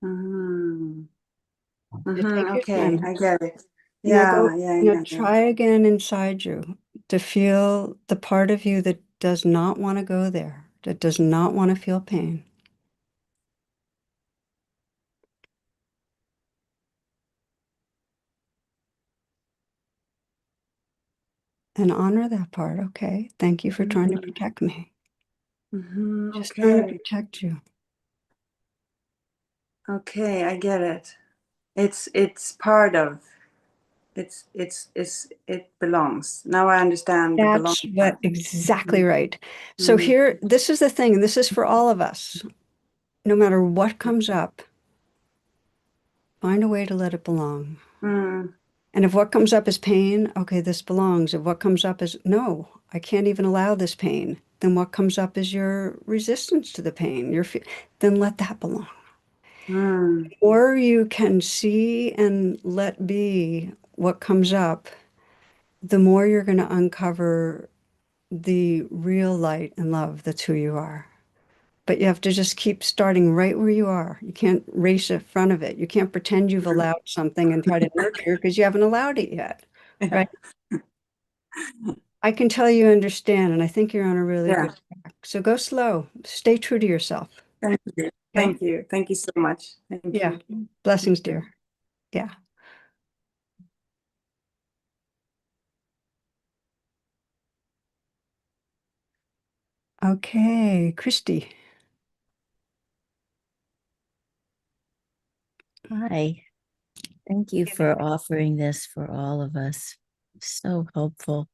Mm. Just Mm-hmm. take your Okay, time. I get it. Now go, Yeah, yeah, yeah, yeah. try again inside you to feel the part of you that does not want to go there, that does not want to feel pain. And honor that part. Okay, thank you for trying to Mm-hmm. protect me. Mm-hmm. Just trying to Okay, protect you. okay, I get it. It's part of it belongs. Now I understand the belong That's what part. exactly right. So Mm-hmm. here, this is the thing, and this is for all of us. No matter what comes up, find a way to let it belong. Mm. And if what comes up is pain, okay, this belongs. If what comes up is, no, I can't even allow this pain, then what comes up is your resistance to the pain. Then let that belong. Mm. Or you can see and let be what comes up, the more you're going to uncover the real light and love that's who you are. But you have to just keep starting right where you are. You can't race in front of it. You can't pretend you've allowed something and try to nurture because you haven't allowed it yet, Yeah, right? I can tell you understand, and I think you're on a really yeah. good track. So go slow. Stay true to yourself. Thank you. Okay? Thank you. Thank you so much. Thank Yeah. you. Thank Blessings, you. dear. Yeah. Okay, Christy. Hi, thank you for offering this for all of us. So helpful.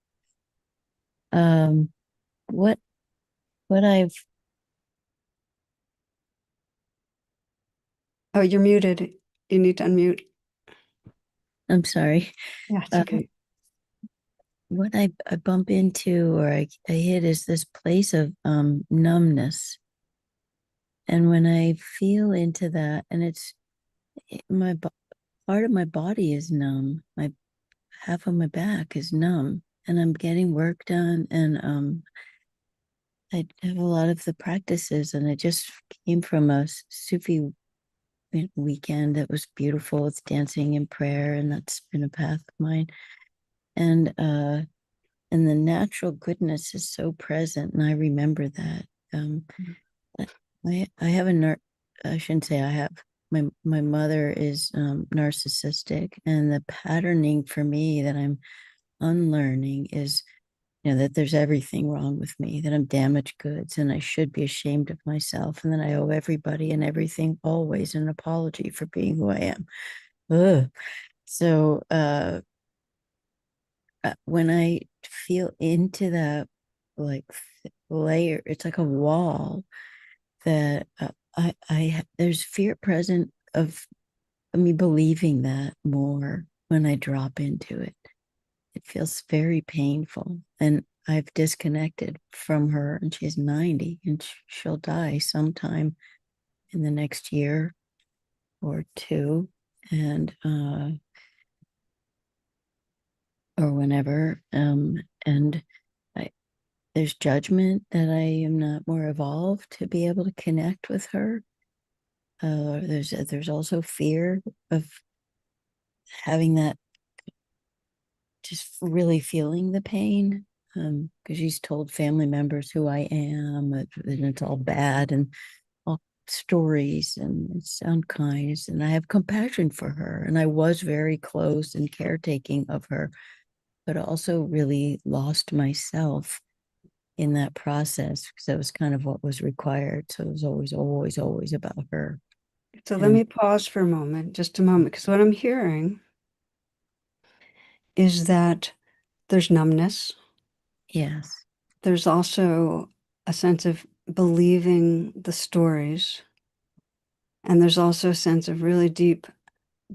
Um, what what I've Oh, you're muted. You need to unmute. I'm sorry. Yeah, it's Um, okay. what I bump into or I hit is this place of numbness. And when I feel into that, and my part of my body is numb. My half of my back is numb, and I'm getting work done, and I have a lot of the practices, and I just came from a Sufi weekend that was beautiful with dancing and prayer, and that's been a path of mine. And the natural goodness is so present, and I remember that. Um, I have a I shouldn't say I have. My mother is narcissistic, and the patterning for me that I'm unlearning is that there's everything wrong with me, that I'm damaged goods and I should be ashamed of myself, and that I owe everybody and everything always an apology for being who I am. Ugh. So when I feel into that like layer, it's like a wall that there's fear present of me believing that more when I drop into it. it feels very painful. And I've disconnected from her, and she's 90, and she'll die sometime in the next year or two, and or whenever. And I, there's judgment that I am not more evolved to be able to connect with her. There's also fear of having that, just really feeling the pain, because she's told family members who I am, and it's all bad and all stories, and it's unkind. And I have compassion for her, and I was very close and caretaking of her, but also really lost myself in that process, because that was kind of what was required. So it was always about her. So let And me pause for a moment, just a moment, because what I'm hearing is that there's numbness. yes. There's also a sense of believing the stories. And there's also a sense of really deep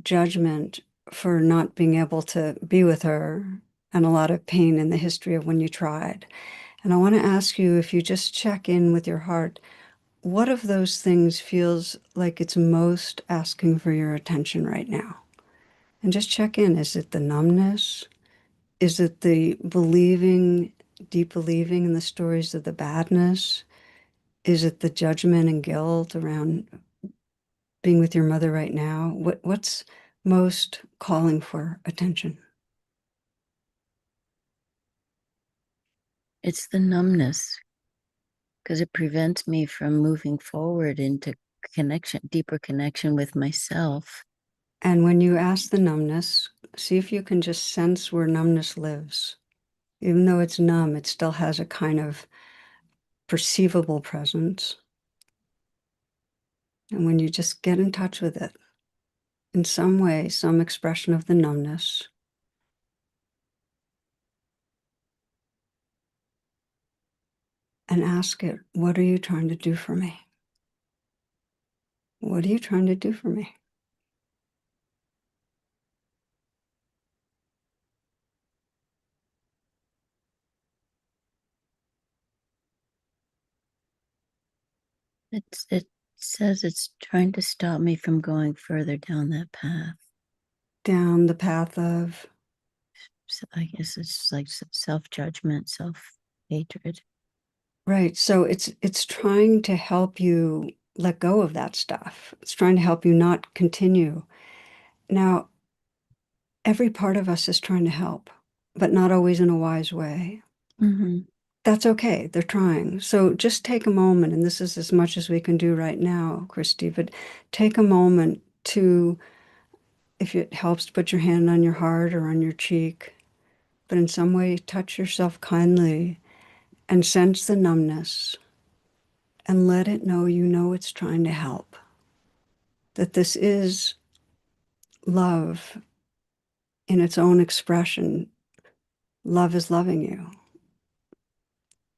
judgment for not being able to be with her, and a lot of pain in the history of when you tried. And I want to ask you, if you just check in with your heart, what of those things feels like it's most asking for your attention right now? And just check in. Is it the numbness? Is it the believing, deep believing in the stories of the badness? Is it the judgment and guilt around being with your mother right now? What's most calling for attention? It's the numbness, because it prevents me from moving forward into deeper connection with myself. And when you ask the numbness, see if you can just sense where numbness lives. Even though it's numb, it still has a kind of perceivable presence. And when you just get in touch with it, in some way, some expression of the numbness, and ask it, what are you trying to do for me? What are you trying to do for me? It says it's trying to stop me from going further down that path. Down the path of, So I guess it's like self-judgment, self-hatred. right. So it's trying to help you let go of that stuff. It's trying to help you not continue. Now, every part of us is trying to help, but not always in a wise way. Mm-hmm. That's okay. They're trying. So just take a moment, and this is as much as we can do right now, Christy, but take a moment to, if it helps, put your hand on your heart or on your cheek, but in some way touch yourself kindly and sense the numbness and let it know you know it's trying to help. That this is love in its own expression. Love is loving you.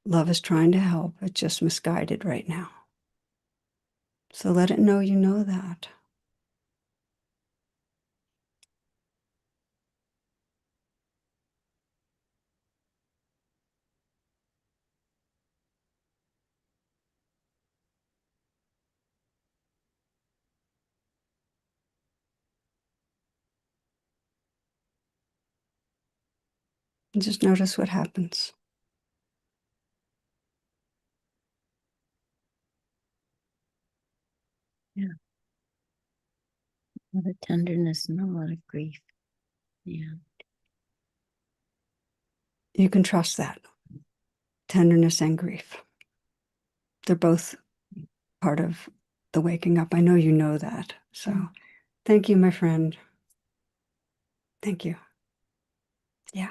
Love is trying to help. It's just misguided right now. So let it know you know that. And just notice what happens. Yeah. A lot of tenderness and a lot of grief. Yeah. You can trust that. Tenderness and grief. They're both part of the waking up. I know you know that. So thank you, my friend. Thank you. Yeah.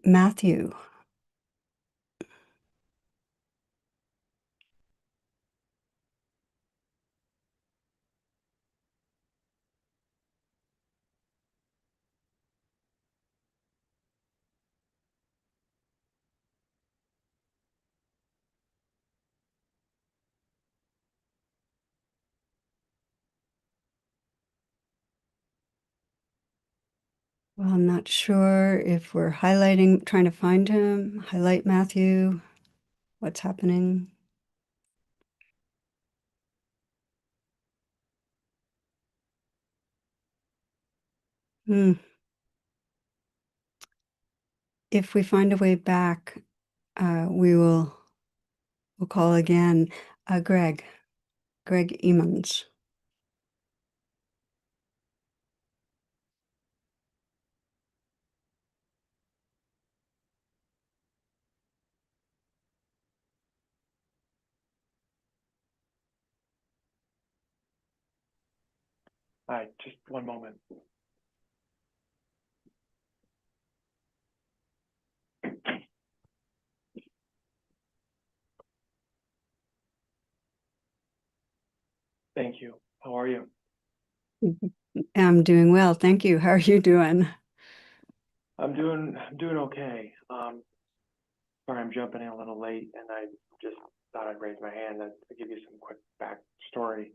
Matthew. Well, I'm not sure if we're highlighting, trying to find him, highlight Matthew, what's happening. Hmm. If we find a way back, we'll call again. Greg Emmons. Hi, just one moment. Thank you. How are you? I'm doing well, thank you. How are you doing? I'm doing okay. Sorry I'm jumping in a little late, and I just thought I'd raise my hand to give you some quick backstory.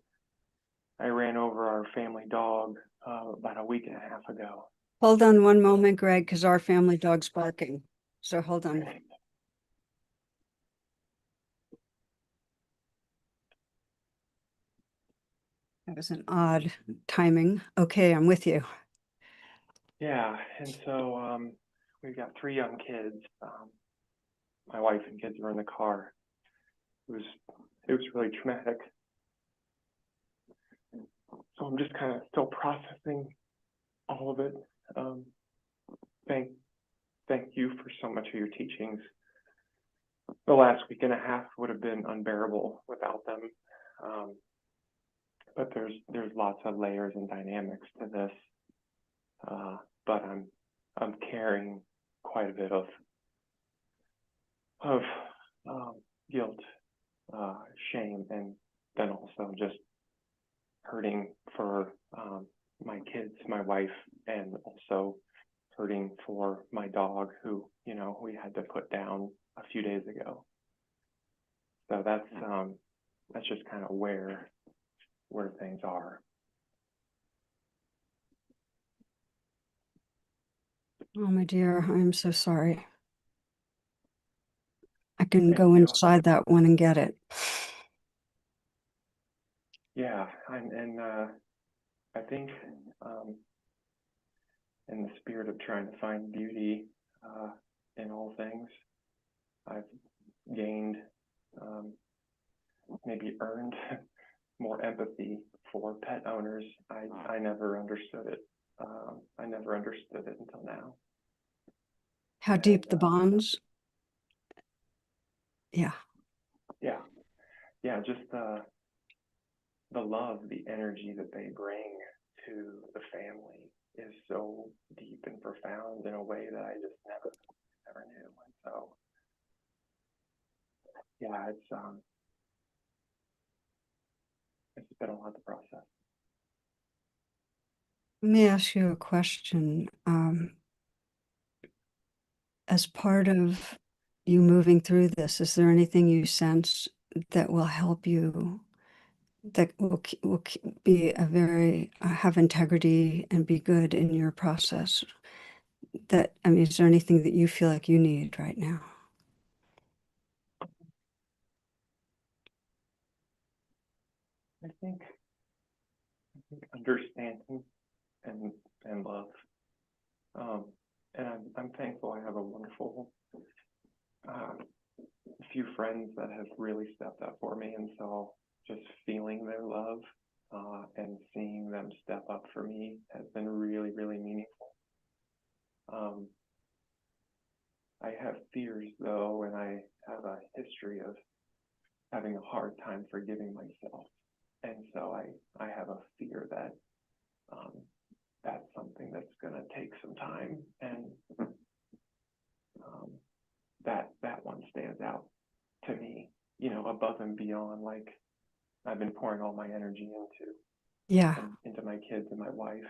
I ran over our family dog about a week and a half ago. Hold on one moment, Greg, because our family dog's barking. So hold on. That was an odd timing. Okay, I'm with you. Yeah, and so we've got 3 young kids. My wife and kids were in the car. It was really traumatic. So I'm just kind of still processing all of it. Um, thank you for so much of your teachings. The last week and a half would have been unbearable without them. But there's lots of layers and dynamics to this. But I'm carrying quite a bit of guilt, shame, and then also just hurting for my kids, my wife, and also hurting for my dog, who we had to put down a few days ago. So that's just kind of where things are. Oh, my dear, I'm so sorry. I can Thank go you. inside that one and get it. Yeah, and I think in the spirit of trying to find beauty in all things, I've gained, maybe earned more empathy for pet owners. I never understood it. I never understood it until now. How deep the bonds? Yeah. Yeah, just the love, the energy that they bring to the family is so deep and profound in a way that I just never knew. And so, yeah, it's been a lot to process. Let me ask you a question. As part of you moving through this, is there anything you sense that will help you, that will be a very, have integrity and be good in your process? I mean, is there anything that you feel like you need right now? I think understanding and love. And I'm thankful I have a wonderful few friends that have really stepped up for me, and so just feeling their love and seeing them step up for me has been really, really meaningful. I have fears though, and I have a history of having a hard time forgiving myself, and so I have a fear that that's something that's going to take some time, and that one stands out to me, above and beyond, like I've been pouring all my energy Yeah. into my kids and my wife,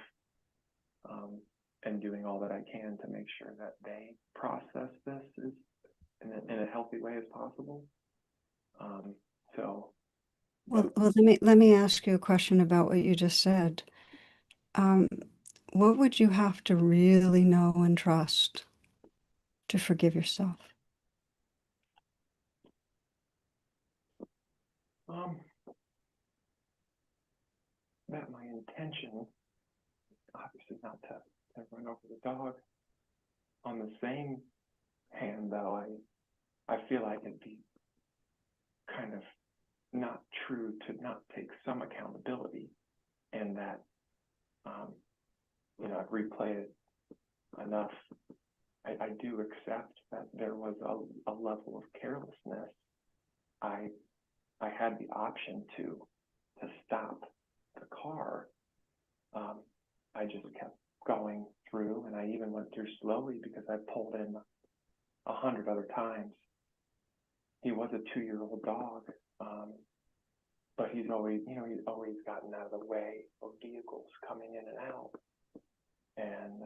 and doing all that I can to make sure that they process this in a healthy way as possible. So, Well, let me ask you a question about what you just said. what would you have to really know and trust to forgive yourself? That my intention, obviously not to run over the dog. On the same hand, though, I feel like it'd be kind of not true to not take some accountability, and that, I've replayed it enough. I do accept that there was a level of carelessness. I had the option to stop the car. I just kept going through, and I even went through slowly because I pulled in 100 other times. He was a 2-year-old dog, but he's always gotten out of the way of vehicles coming in and out, and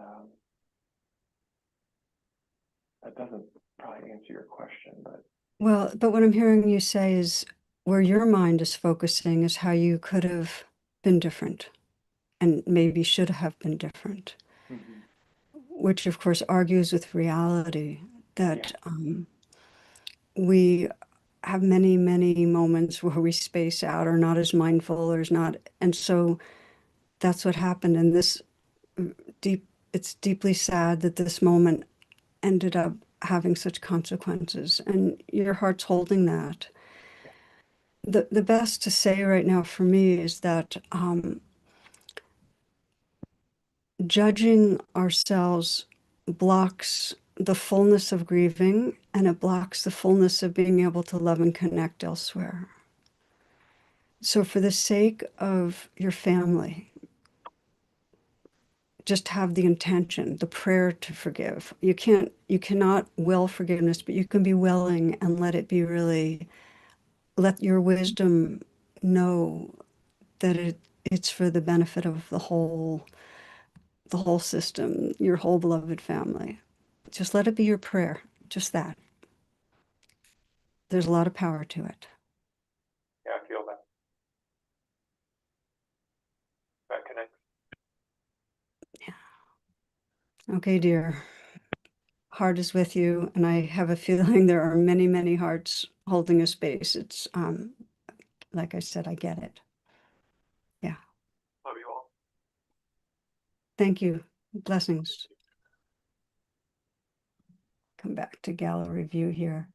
that doesn't probably answer your question, but what I'm hearing you say is where your mind is focusing is how you could have been different and maybe should have been different, which of course argues with reality that we have many, many moments where we space out or not as mindful or is not. And so that's what happened. And it's deeply sad that this moment ended up having such consequences, and your heart's holding that. The best to say right now for me is that judging ourselves blocks the fullness of grieving, and it blocks the fullness of being able to love and connect elsewhere. So for the sake of your family, just have the intention, the prayer to forgive. You cannot will forgiveness, but you can be willing and let it be really, let your wisdom know that it's for the benefit of the whole system, your whole beloved family. Just let it be your prayer, just that. There's a lot of power to it. yeah, I feel that. That connects. Okay, dear. Heart is with you, and I have a feeling there are many, many hearts holding a space. It's like I said, I get it. Yeah. Love you all. Thank you. Blessings. Come back to gallery view here.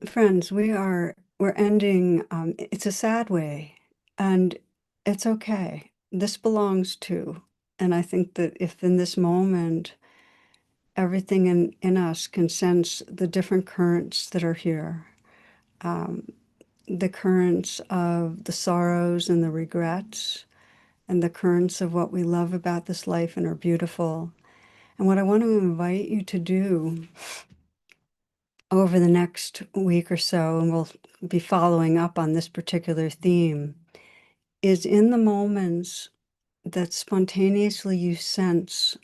Friends, we're ending. It's a sad way, and it's okay. This belongs to, and I think that if in this moment, everything in us can sense the different currents that are here, the currents of the sorrows and the regrets, and the currents of what we love about this life and are beautiful. And what I want to invite you to do over the next week or so, and we'll be following up on this particular theme, is in the moments that spontaneously you sense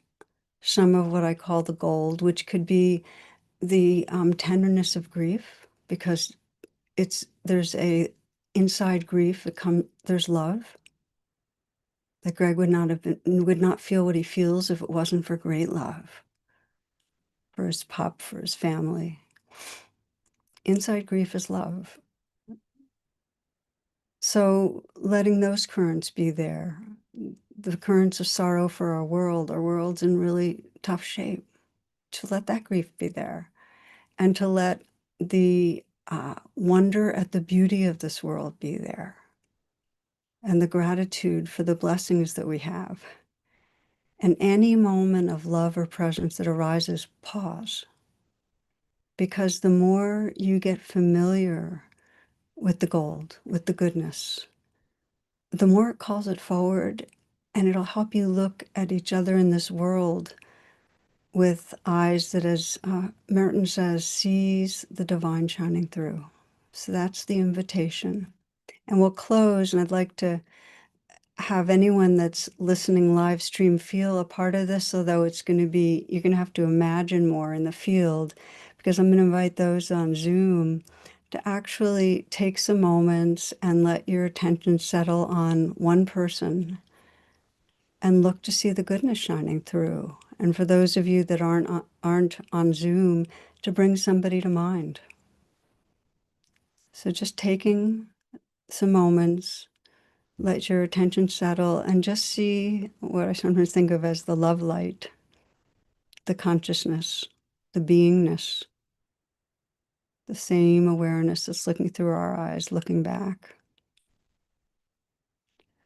some of what I call the gold, which could be the tenderness of grief, because there's a inside grief there's love that Greg would not feel what he feels if it wasn't for great love for his pup, for his family. Inside grief is love. So letting those currents be there, the currents of sorrow for our world's in really tough shape, to let that grief be there, and to let the wonder at the beauty of this world be there, and the gratitude for the blessings that we have. And any moment of love or presence that arises, pause. Because the more you get familiar with the gold, with the goodness, the more it calls it forward, and it'll help you look at each other in this world with eyes that, as Merton says, sees the divine shining through. So that's the invitation. And we'll close, and I'd like to have anyone that's listening live stream feel a part of this, although you're going to have to imagine more in the field, because I'm going to invite those on Zoom to actually take some moments and let your attention settle on one person and look to see the goodness shining through. And for those of you that aren't on Zoom, to bring somebody to mind. So just taking some moments, let your attention settle, and just see what I sometimes think of as the love light, the consciousness, the beingness, the same awareness that's looking through our eyes, looking back.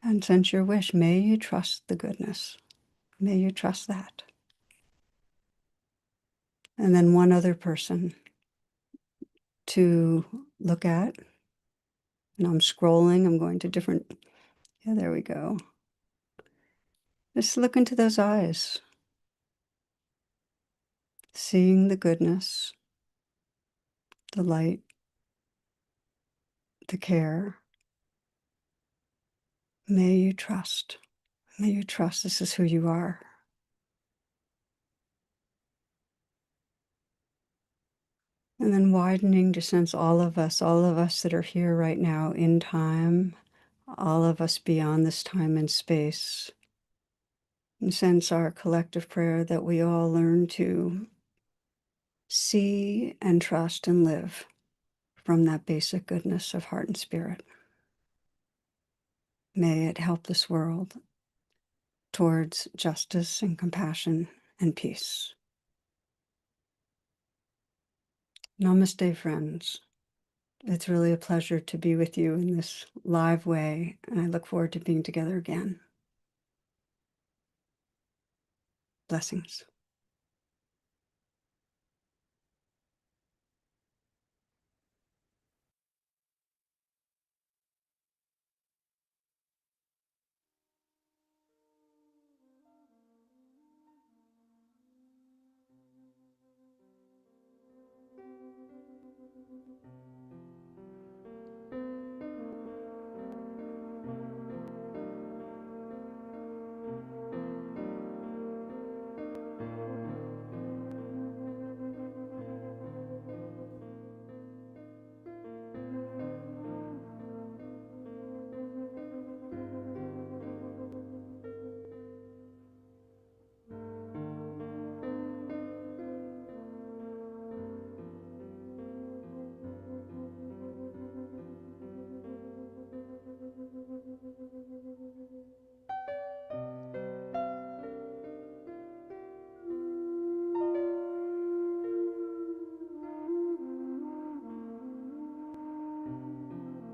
And sense your wish. May you trust the goodness. May you trust that. And then one other person to look at. And I'm scrolling. I'm going to different. Yeah, there we go. Just look into those eyes. Seeing the goodness, the light, the care. May you trust. May you trust this is who you are. And then widening to sense all of us that are here right now in time, all of us beyond this time and space. And sense our collective prayer that we all learn to see and trust and live from that basic goodness of heart and spirit. May it help this world towards justice and compassion and peace. Namaste, friends. It's really a pleasure to be with you in this live way, and I look forward to being together again. Blessings.